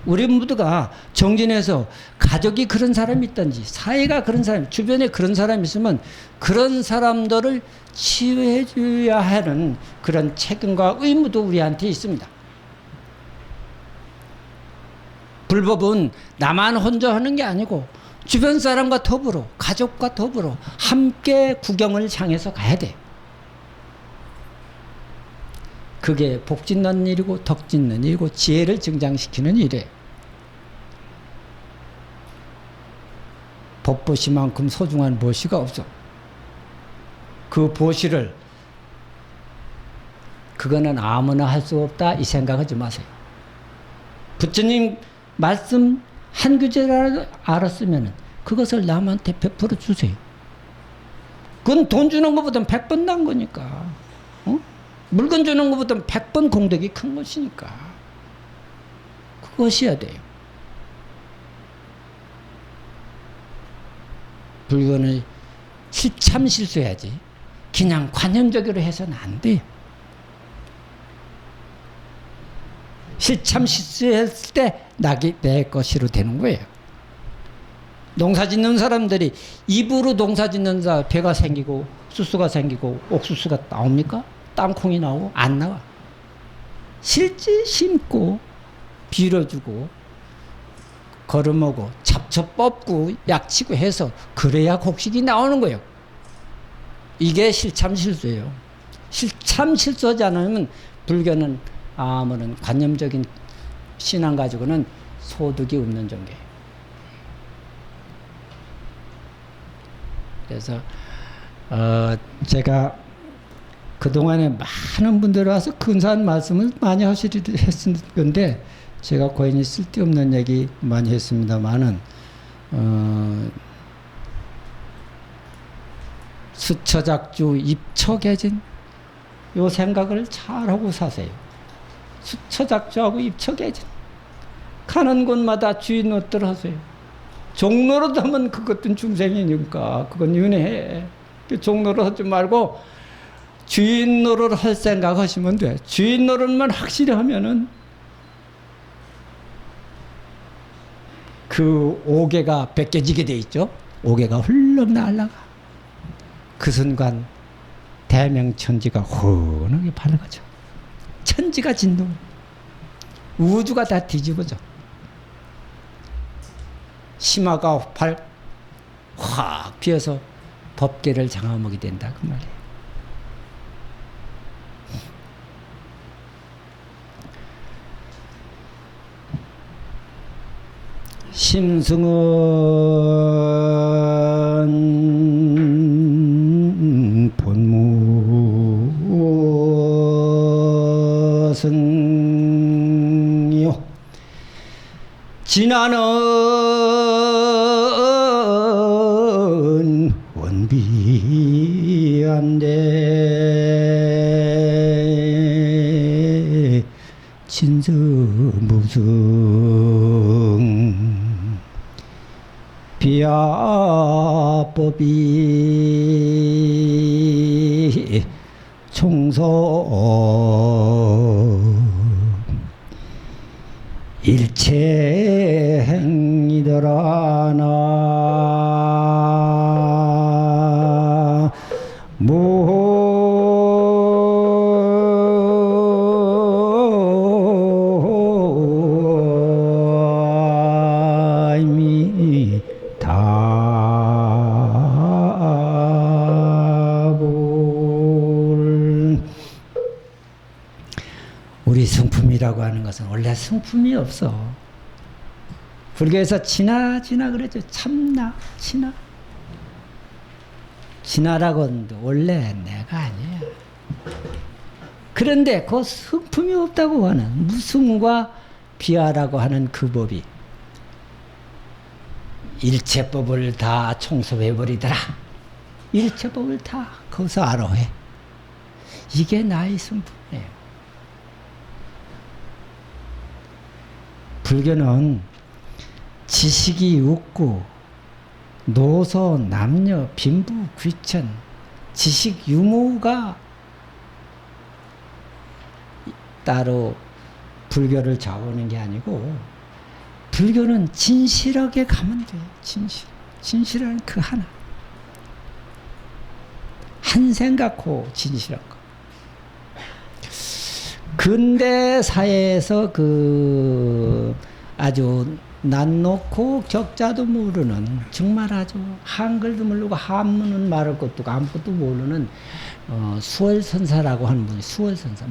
우리 모두가 정진해서 가족이 그런 사람이 있든지 사회가 그런 사람, 주변에 그런 사람이 있으면 그런 사람들을 치유해 줘야 하는 그런 책임과 의무도 우리한테 있습니다. 불법은 나만 혼자 하는 게 아니고 주변 사람과 더불어, 가족과 더불어 함께 구경을 향해서 가야 돼. 그게 복 짓는 일이고 덕 짓는 일이고 지혜를 증장시키는 일이에요. 법보시만큼 소중한 무엇이가 없어. 그 보시를 그거는 아무나 할 수 없다 이 생각하지 마세요. 부처님 말씀 한 구절이라도 알았으면 그것을 남한테 베풀어 주세요. 그건 돈 주는 것보다 100번 난 거니까. 어? 물건 주는 것보다 100번 공덕이 큰 것이니까. 그것이어야 돼요. 불교는 참 실수해야지. 그냥 관념적으로 해서는 안 돼요. 실참 실수했을 때 내 것이로 되는 거예요. 농사 짓는 사람들이 입으로 농사 짓는 사 배가 생기고 수수가 생기고 옥수수가 나옵니까? 땅콩이 나오고 안 나와. 실지 심고 빌어주고 걸어먹고 잡초 뽑고 약치고 해서 그래야 곡식이 나오는 거예요. 이게 실참 실수예요. 실참 실수하지 않으면 불교는 아무런 관념적인 신앙 가지고는 소득이 없는 종교예요. 그래서 제가 그동안에 많은 분들이 와서 근사한 말씀을 많이 했을 건데 제가 고인이 쓸데없는 얘기 많이 했습니다만은 수처작주 입처개진 요 생각을 잘하고 사세요. 수처작주하고 입처개진 가는 곳마다 주인 노릇 하세요. 종노릇 하면 그것도 중생이니까 그건 윤회해. 종노릇 하지 말고 주인 노릇 할 생각 하시면 돼. 주인 노릇만 확실히 하면은 그 옥외가 벗겨지게 돼 있죠. 옥외가 훌렁 날아가. 그 순간 대명천지가 환하게 밝아져. 천지가 진동. 우주가 다 뒤집어져. 심화가 확 피어서 법계를 장화먹이 된다 그 말이에요. 심승은 본무승요 진화는 원비한데 진서무승 비아법이 총서 일체 행이더라 나 우리 성품이라고 하는 것은 원래 성품이 없어. 불교에서 진화 그러죠. 참나, 진화. 진화라고 하는데 원래 내가 아니야. 그런데 그 성품이 없다고 하는 무승과 비하라고 하는 그 법이 일체법을 다 총섭해버리더라. 일체법을 다 거기서 아로해. 이게 나의 성품이에요. 불교는 지식이 없고 노소, 남녀, 빈부, 귀천, 지식 유무가 따로 불교를 좌우하는 게 아니고 불교는 진실하게 가면 돼요. 진실한 그 하나. 한 생각고 진실한 거. 근대 사회에서 그 아주 낯놓고 격자도 모르는 정말 아주 한글도 모르고 한문은 말할 것도 아무것도 모르는 수월선사라고 하는 분이 수월선사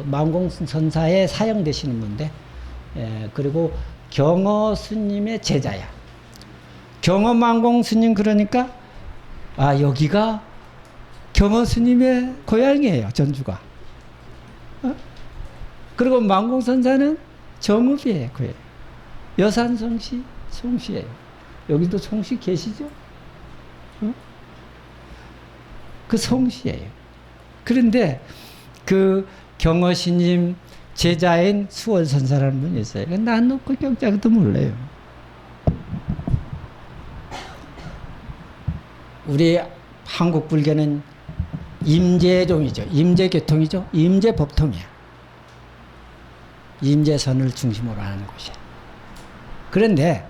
망공선사에 사형되시는 분인데 그리고 경어 스님의 제자야. 경어 망공 스님 그러니까 여기가 경허 스님의 고향이에요, 전주가. 그리고 만공선사는 정읍이에요, 그예요. 여산 송시예요. 여기도 송시 계시죠? 그 송시예요. 그런데 그 경허 스님 제자인 수월선사라는 분이 있어요. 난 그 경자도 몰라요. 우리 한국 불교는 임재종이죠. 임재교통이죠. 임재법통이야. 임재선을 중심으로 하는 곳이야. 그런데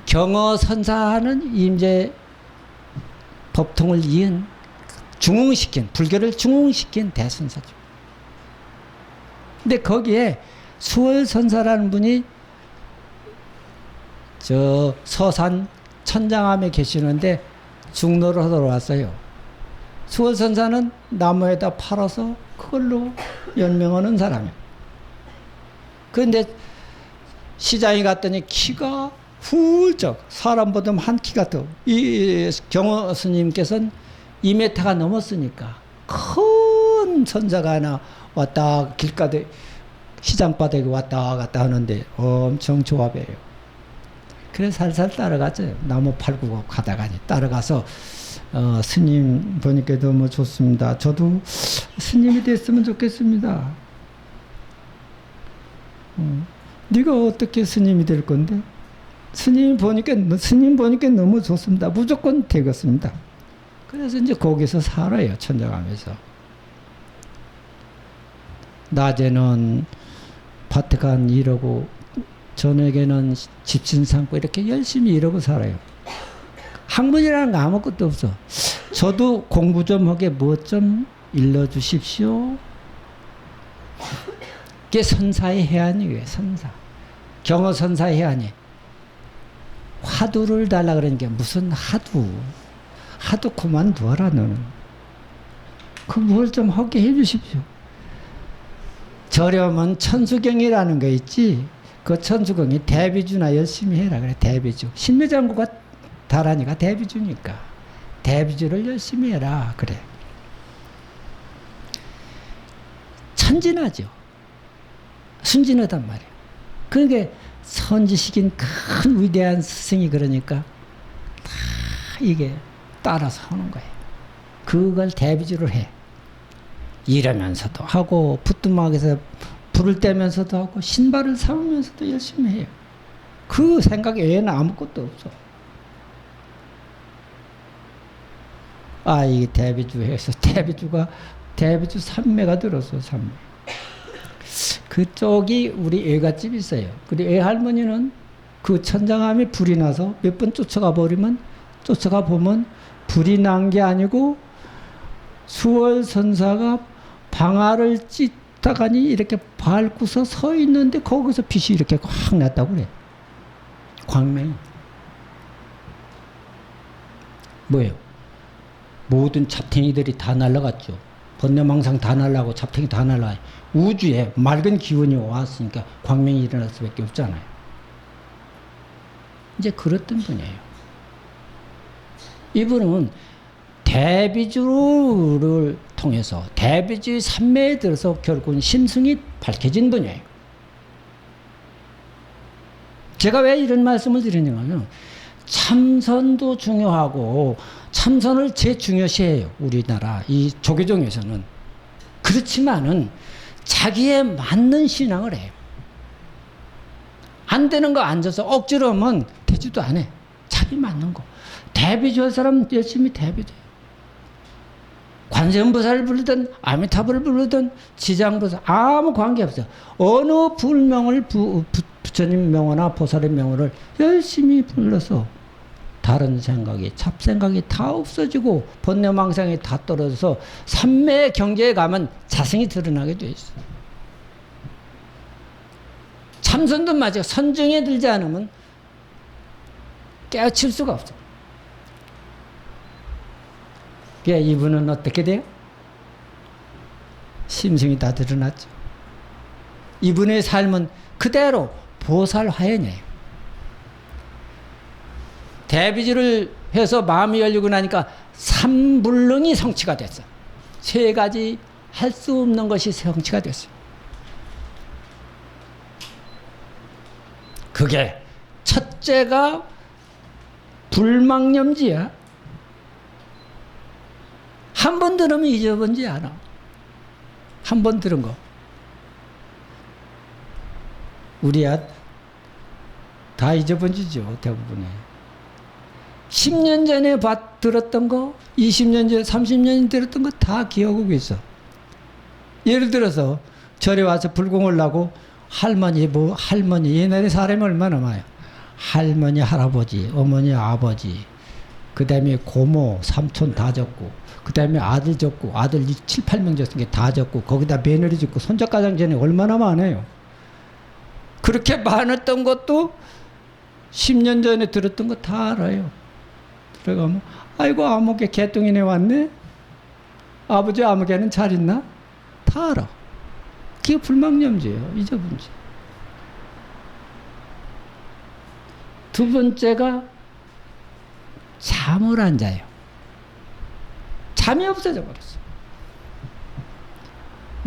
경허선사는 임재법통을 이은 중흥시킨, 불교를 중흥시킨 대선사죠. 근데 거기에 수월선사라는 분이 저 서산 천장암에 계시는데 중노를 하러 왔어요. 수월선사는 나무에다 팔아서 그걸로 연명하는 사람이에요. 그런데 시장에 갔더니 키가 훌쩍 사람보다 한 키가 더. 이 경허 스님께서는 2m가 넘었으니까 큰 선사가 하나 왔다 길가에 시장바닥에 왔다 갔다 하는데 엄청 조합이에요. 그래서 살살 따라가죠. 나무 팔고 가다가 따라가서 스님 보니까 너무 좋습니다. 저도 스님이 됐으면 좋겠습니다. 네가 어떻게 스님이 될 건데? 스님 보니까 너무 좋습니다. 무조건 되겠습니다. 그래서 이제 거기서 살아요. 천장암에서. 낮에는 밭에 간 일하고 저녁에는 집신 삼고 이렇게 열심히 일하고 살아요. 학문이라는 거 아무것도 없어. 저도 공부 좀 하게 뭐 좀 일러주십시오. 그게 선사의 해안이에요. 선사. 경허 선사의 해안이. 화두를 달라 그러니까 무슨 하두. 하두 그만두어라 너는. 그 뭘 좀 하게 해주십시오. 저렴은 천수경이라는 거 있지. 그 천수경이 대비주나 열심히 해라 그래. 대비주. 신묘장구가 다라니까 대비주니까 대비주를 열심히 해라 그래. 천진하죠. 순진하단 말이에요. 그게 선지식인 큰 위대한 스승이 그러니까 다 이게 따라서 하는 거예요. 그걸 대비주를 해. 일하면서도 하고 부뚜막에서 불을 떼면서도 하고 신발을 사오면서도 열심히 해요. 그 생각 외에는 아무것도 없어. 이게 대비주에서 대비주 삼매가 들었어. 삼매. 그쪽이 우리 애갓집이 있어요. 그리고 애할머니는 그 천장암에 불이 나서 몇 번 쫓아가 보면 불이 난 게 아니고 수월선사가 방아를 찢다가니 이렇게 밟고서 서 있는데 거기서 빛이 이렇게 확 났다고 그래. 광명이. 뭐예요? 모든 잡탱이들이 다 날아갔죠. 번뇌망상 다 날아가고 잡탱이 다 날아가요. 우주에 맑은 기운이 왔으니까 광명이 일어날 수밖에 없잖아요. 이제 그랬던 분이에요. 이분은 대비주를 통해서 대비주의 삼매에 들어서 결국은 심승이 밝혀진 분이에요. 제가 왜 이런 말씀을 드리냐면 참선도 중요하고 참선을 제일 중요시해요. 우리나라 이 조계종에서는. 그렇지만은 자기에 맞는 신앙을 해요. 안 되는 거 앉아서 억지로 하면 되지도 않아. 자기 맞는 거. 대비주할 사람 열심히 대비돼. 관세음보살을 부르든 아미타불을 부르든 지장보살 아무 관계없어. 어느 불명을 부처님 명호나 보살의 명호를 열심히 불러서 다른 생각이 잡생각이 다 없어지고 번뇌망상이 다 떨어져서 삼매의 경계에 가면 자성이 드러나게 돼 있어. 참선도 마찬가지. 선중에 들지 않으면 깨우칠 수가 없어. 그러니까 이분은 어떻게 돼요? 심승이 다 드러났죠. 이분의 삶은 그대로 보살 화연이에요. 대비주를 해서 마음이 열리고 나니까 삼불능이 성취가 됐어. 세 가지 할 수 없는 것이 성취가 됐어요. 그게 첫째가 불망념지야. 한 번 들으면 잊어버리지 않아. 한 번 들은 거. 우리야 다 잊어버리죠, 대부분이. 10년 전에 들었던 거, 20년 전에, 30년 전에 들었던 거 다 기억하고 있어. 예를 들어서 절에 와서 불공을 하고 할머니, 옛날에 사람이 얼마나 많아요. 할머니, 할아버지, 어머니, 아버지, 그 다음에 고모, 삼촌 다 적고, 그 다음에 아들 적고, 아들 7, 8명 적은 게 다 적고, 거기다 며느리 적고, 손자가장 전에 얼마나 많아요. 그렇게 많았던 것도 10년 전에 들었던 거 다 알아요. 들어가면, 아이고, 아무개 개똥이네 왔네? 아버지 아무개는 잘 있나? 다 알아. 그게 불망념지예요. 잊어본지. 두 번째가 잠을 안 자요. 잠이 없어져 버렸어.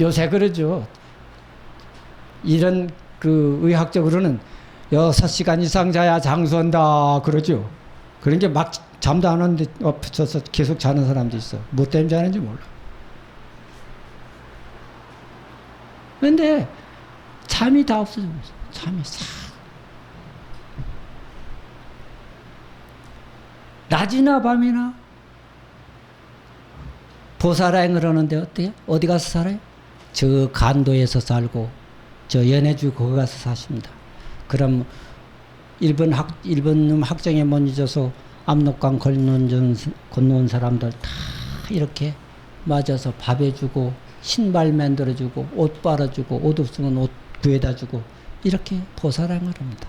요새 그러죠. 이런 의학적으로는 6시간 이상 자야 장수한다 그러죠. 그런 게 막 잠도 안 오는데 엎쳐서 계속 자는 사람도 있어. 뭐 때문에 자는지 몰라. 근데 잠이 다 없어져 버렸어. 잠이 싹. 낮이나 밤이나 보살행을 하는데 어때요? 어디 가서 살아요? 저 간도에서 살고 저 연해주 거기 가서 사십니다. 그럼 일본 놈 학정에 못 잊어서 압록강 건너온 사람들 다 이렇게 맞아서 밥 해주고 신발 만들어주고 옷 빨아주고 옷 없으면 옷 구해다 주고 이렇게 보살행을 합니다.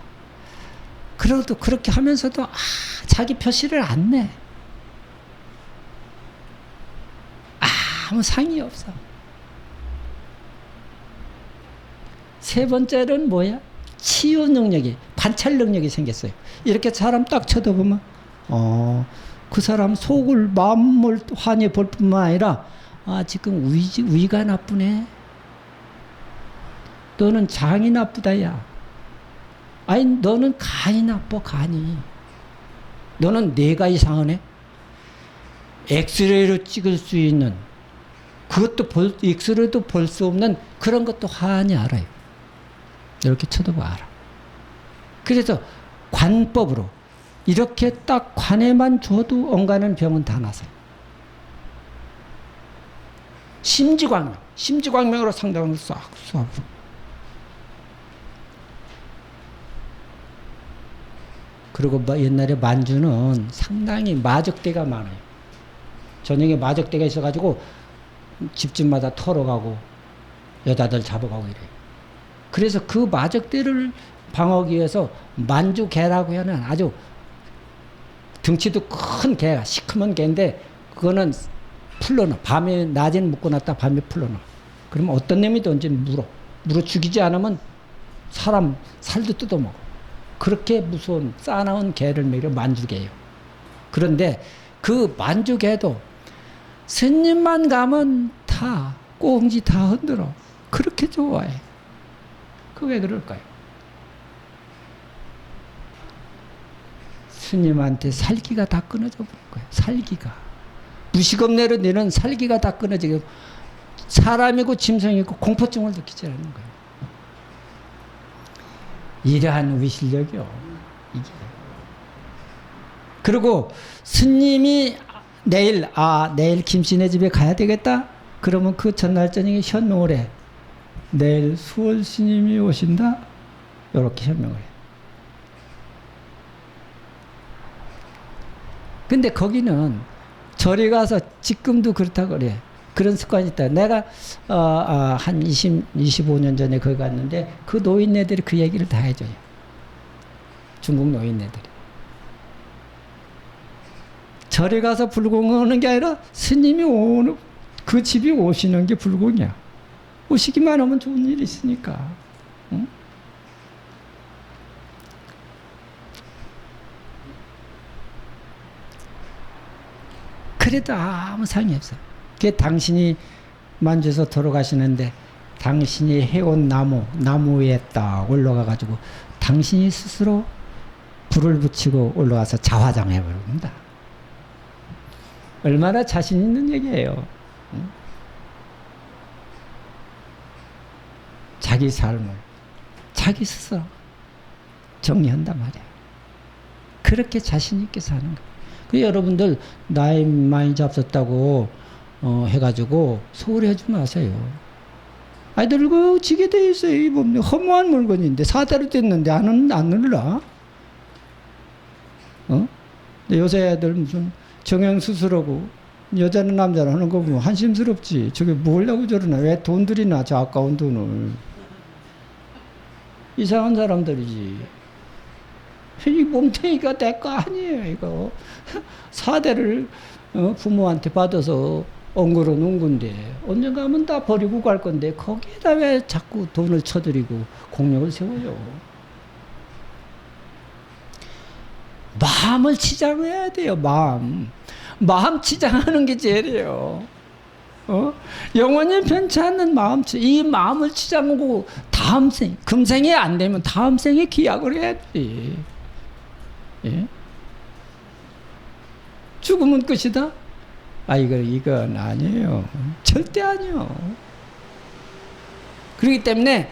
그래도 그렇게 하면서도 자기 표시를 안 내. 아무 상이 없어. 세 번째는 뭐야? 치유 능력이, 관찰 능력이 생겼어요. 이렇게 사람 딱 쳐다보면 그 사람 속을 마음을 환히 볼 뿐만 아니라 지금 위가 나쁘네. 너는 장이 나쁘다 야. 아니 너는 간이 나빠. 간이. 너는 뇌가 이상하네. 엑스레이로 찍을 수 있는 그것도 엑스레이도 볼 수 없는 그런 것도 환히 알아요. 이렇게 쳐다보 알아. 그래서 관법으로 이렇게 딱 관에만 줘도 엉가는 병은 다 나서요. 심지광명으로 상담을 싹 쏴. 그리고 옛날에 만주는 상당히 마적대가 많아요. 저녁에 마적대가 있어가지고 집집마다 털어가고 여자들 잡아가고 이래요. 그래서 그 마적대를 방어하기 위해서 만주개라고 하는 아주 덩치도 큰 개가 시커먼 개인데 그거는 풀러놔. 밤에 낮에는 묶어놨다 밤에 풀러놔. 그러면 어떤 놈이든지 물어 죽이지 않으면 사람 살도 뜯어먹어. 그렇게 무서운 싸나운 개를 먹여 만주개예요. 그런데 그 만주개도 스님만 가면 다 꽁지 다 흔들어. 그렇게 좋아해. 그 왜 그럴까요? 스님한테 살기가 다 끊어져 버린 거예요. 살기가. 무식업내로 내는 살기가 다 끊어지고 사람이고 짐승이고 공포증을 느끼지 않는 거예요. 이러한 위실력이요. 이게. 그리고 스님이 내일 김씨네 집에 가야 되겠다. 그러면 그 전날 저녁에 현명을 해. 내일 수월 스님이 오신다. 이렇게 현명을 해. 근데 거기는 절에 가서 지금도 그렇다고 그래. 그런 습관이 있다. 내가 한 25년 전에 거기 갔는데 그 노인네들이 그 얘기를 다 해줘요. 중국 노인네들이. 절에 가서 불공하는 게 아니라 스님이 오는 그 집이 오시는 게 불공이야. 오시기만 하면 좋은 일이 있으니까. 응? 그래도 아무 상관이 없어요. 그게 당신이 만져서 돌아가시는데 당신이 해온 나무 위에 딱 올라가가지고 당신이 스스로 불을 붙이고 올라가서 자화장해 버립니다. 얼마나 자신 있는 얘기예요. 응? 자기 삶을 자기 스스로 정리한단 말이에요. 그렇게 자신 있게 사는 거예요. 그 여러분들 나이 많이 잡섰다고 해가지고 소홀해하지 마세요. 아이 늙어 지게 돼 있어요. 이 몸 허무한 물건인데 4대로 됐는데 안 늘라? 근데 요새 애들 무슨 정형 수술하고 여자는 남자는 하는 거 보면 한심스럽지. 저게 뭐려고 저러나? 왜 돈 들이나 저 아까운 돈을? 이상한 사람들이지. 이 몸뚱이가 내 거 아니에요, 이거. 4대를 부모한테 받아서 엉거러 놓은 건데, 언젠가 하면 다 버리고 갈 건데, 거기에다 왜 자꾸 돈을 쳐들이고 공력을 세워요? 마음을 치장해야 돼요, 마음. 마음 치장하는 게 제일이에요. 영원히 변치 않는 마음, 이 마음을 치장하고 다음 생, 금생에 안 되면 다음 생에 기약을 해야지. 예? 죽으면 끝이다? 아, 이건 아니에요. 절대 아니요. 그렇기 때문에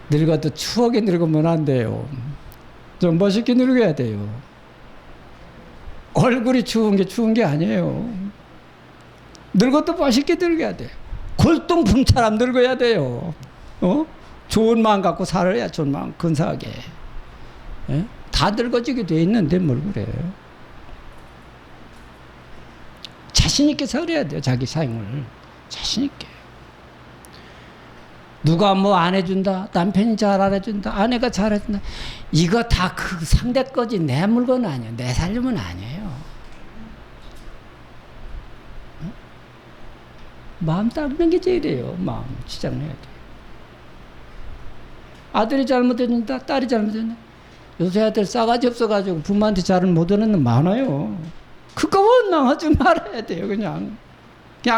늙어도 추억에 늙으면 안 돼요. 좀 멋있게 늙어야 돼요. 얼굴이 추운 게 아니에요. 늙어도 멋있게 늙어야 돼요. 골동품처럼 늙어야 돼요. 좋은 마음 갖고 살아야 좋은 마음 근사하게. 예? 다 늙어지게 돼 있는데 뭘 그래. 자신 있게 살아야 돼요. 자기 삶을. 자신 있게. 누가 뭐 안 해준다, 남편이 잘 안 해준다, 아내가 잘 해준다, 이거 다 그 상대 거지 내 물건 아니에요. 내 살림은 아니에요. 마음 닦는 게 제일이에요. 마음 치장해야 돼. 아들이 잘못했는다, 딸이 잘못했는다. 요새 아들 싸가지 없어가지고 부모한테 잘을 못하는 놈 많아요. 그거 원망하지 말아야 돼요. 그냥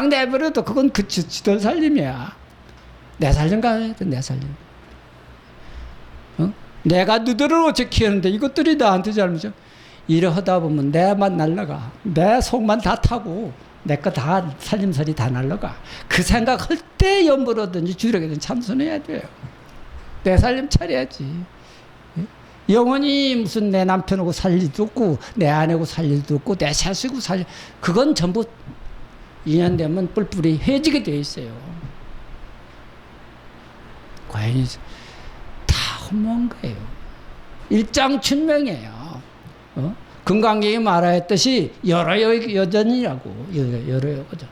내버려도 그건 지들 살림이야. 내 살림 가야 돼, 내 살림. 내가 너들을 어째 키우는데 이것들이 나한테 잘못이야. 이래 하다 보면 내만 날라가. 내 속만 다 타고 내 거 다 살림살이 다 날라가. 그 생각할 때 연보라든지 주력이든지 참선해야 돼요. 내 살림 차려야지. 영원히 무슨 내 남편하고 살 일도 없고 내 아내하고 살 일도 없고 내 자식하고 그건 전부 인연되면 뿔뿔이 헤어지게 돼 있어요. 과연이 다 허무한 거예요. 일장춘명이에요. 금강경이 말하였듯이 여러 여전이라고. 여러 여전.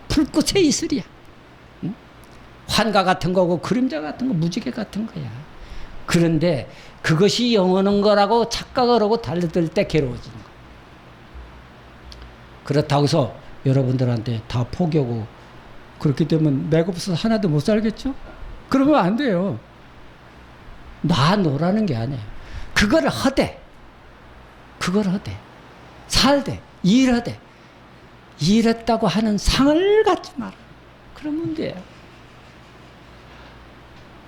풀꽃의 이슬이야. 환가 같은 거고 그림자 같은 거 무지개 같은 거야. 그런데 그것이 영원한 거라고 착각을 하고 달려들 때 괴로워지는 거. 그렇다고 해서 여러분들한테 다 포기하고 그렇게 되면 내가 없어서 하나도 못 살겠죠? 그러면 안 돼요. 놔놓으라는 게 아니에요. 그걸 하되 살되 일하되 일했다고 하는 상을 갖지 마라. 그러면 돼요.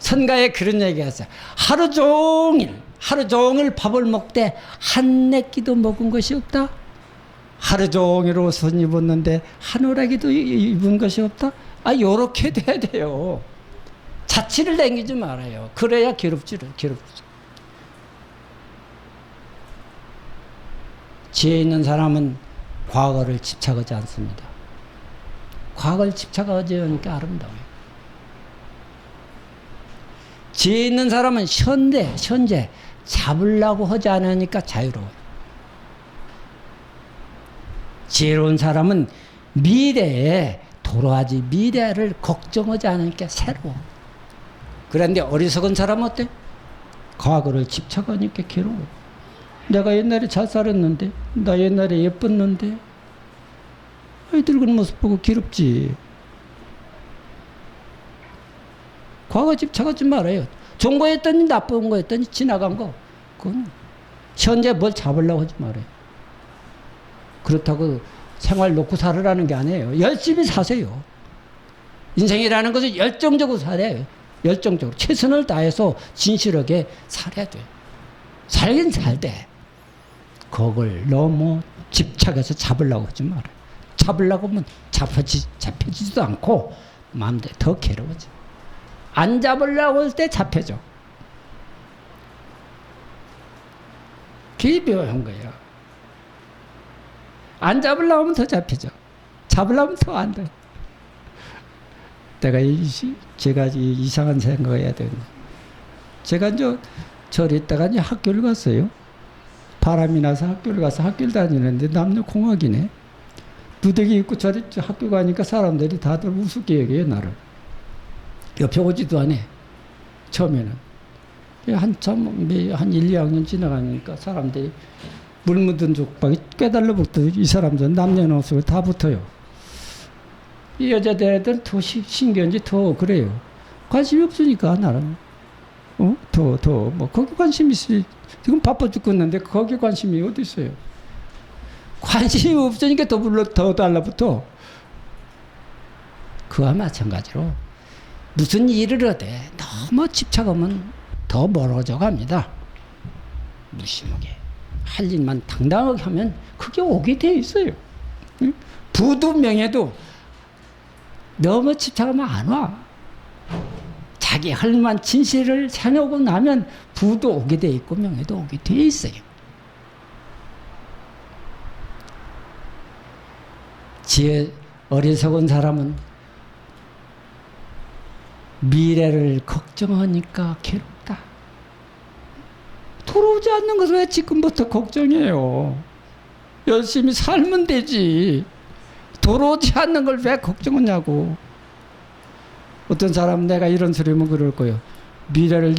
선가에 그런 얘기가 있어요. 하루 종일 밥을 먹되 한 내끼도 먹은 것이 없다. 하루 종일 옷을 입었는데 한 오라기도 입은 것이 없다. 요렇게 돼야 돼요. 자취를 당기지 말아요. 그래야 괴롭지. 지혜 있는 사람은 과거를 집착하지 않습니다. 과거를 집착하지 않으니까 아름다워요. 지혜 있는 사람은 현재 잡으려고 하지 않으니까 자유로워요. 지혜로운 사람은 미래에 돌아가지 미래를 걱정하지 않으니까 새로워. 그런데 어리석은 사람은 어때? 과거를 집착하니까 괴로워. 내가 옛날에 잘 살았는데, 나 옛날에 예뻤는데, 늙은 모습 보고 괴롭지. 과거 집착하지 말아요. 좋은 거였더니 나쁜 거였더니 지나간 거. 그건 현재 뭘 잡으려고 하지 말아요. 그렇다고 생활 놓고 살으라는 게 아니에요. 열심히 사세요. 인생이라는 것은 열정적으로 살아야 해요. 열정적으로. 최선을 다해서 진실하게 살아야 돼요. 살긴 살되 그걸 너무 집착해서 잡으려고 하지 말아요. 잡으려고 하면 잡혀지지도 않고 마음대로 더 괴로워져. 안 잡으려고 할 때 잡혀져. 기묘한 거예요. 안 잡으려고 하면 더 잡혀져. 잡으려면 더 안 돼. 제가 이상한 생각을 해야 되는데. 제가 이제 절에 있다가 이제 학교를 갔어요. 바람이 나서 학교를 가서 학교를 다니는데 남녀공학이네. 누더기 입고 절에 학교 가니까 사람들이 다들 우습게 여겨요, 나를. 옆에 오지도 않아. 처음에는. 한참, 한 1, 2학년 지나가니까 사람들이 물 묻은 족박이 꿰달려 붙더니 이 사람들은 남녀노소 다 붙어요. 이 여자들은 더 신기한지 더 그래요. 관심이 없으니까, 나는. 뭐, 거기 관심이 있어요. 지금 바빠 죽겠는데 거기 관심이 어디 있어요? 관심이 없으니까 더 달라붙어. 그와 마찬가지로 무슨 일을 하되 너무 집착하면 더 멀어져 갑니다. 무심하게. 할 일만 당당하게 하면 그게 오게 돼 있어요. 부도 명예도 너무 집착하면 안 와. 자기 할 일만 진실을 해놓고 나면 부도 오게 돼 있고 명예도 오게 돼 있어요. 지혜 어리석은 사람은 미래를 걱정하니까 괴롭다. 돌아오지 않는 것을 왜 지금부터 걱정해요? 열심히 살면 되지. 돌아오지 않는 걸 왜 걱정하냐고. 어떤 사람은 내가 이런 소리 하면 그럴 거예요. 미래를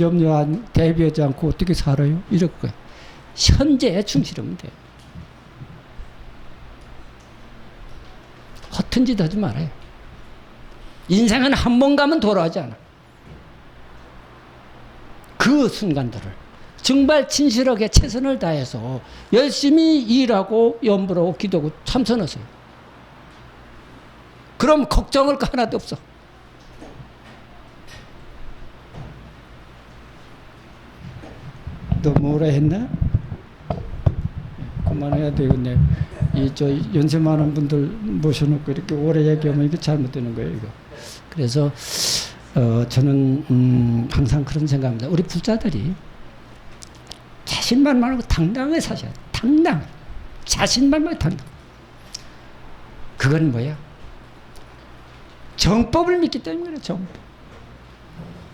대비하지 않고 어떻게 살아요? 이럴 거예요. 현재에 충실하면 돼요. 허튼 짓 하지 말아요. 인생은 한 번 가면 돌아오지 않아. 그 순간들을 정말 진실하게 최선을 다해서 열심히 일하고 염불하고 기도하고 참선하세요. 그럼 걱정할 거 하나도 없어. 너무 오래 했나? 그만해야 되겠네. 연세 많은 분들 모셔놓고 이렇게 오래 얘기하면 이게 잘못되는 거예요, 이거. 그래서, 저는, 항상 그런 생각합니다. 우리 부자들이 자신만 말고 당당하게 사셔야 돼. 당당. 자신만 말고 당당. 그건 뭐야? 정법을 믿기 때문에 정법.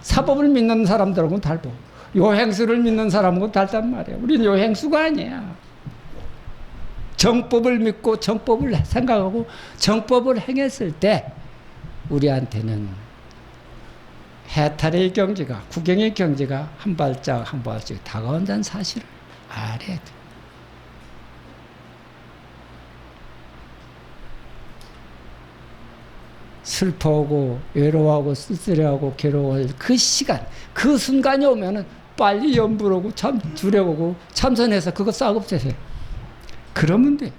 사법을 믿는 사람들하고는 달라. 요행수를 믿는 사람하고는 달단 말이야. 우리는 요행수가 아니야. 정법을 믿고 정법을 생각하고 정법을 행했을 때 우리한테는 해탈의 경지가, 구경의 경지가 한 발짝 한 발짝 다가온다는 사실을 알아야 돼. 슬퍼하고 외로워하고 쓸쓸해하고 괴로워할 그 시간, 그 순간이 오면은 빨리 염불하고 두려워하고 참선해서 그거 싹 없애세요. 그러면 돼.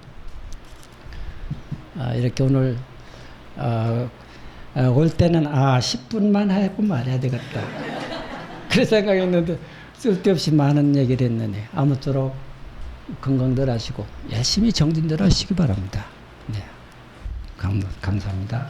이렇게 오늘 올 때는 10분만 하고 말해야 되겠다. 그런 생각했는데 쓸데없이 많은 얘기를 했는데 아무쪼록 건강들 하시고 열심히 정진들 하시기 바랍니다. 네, 감사합니다.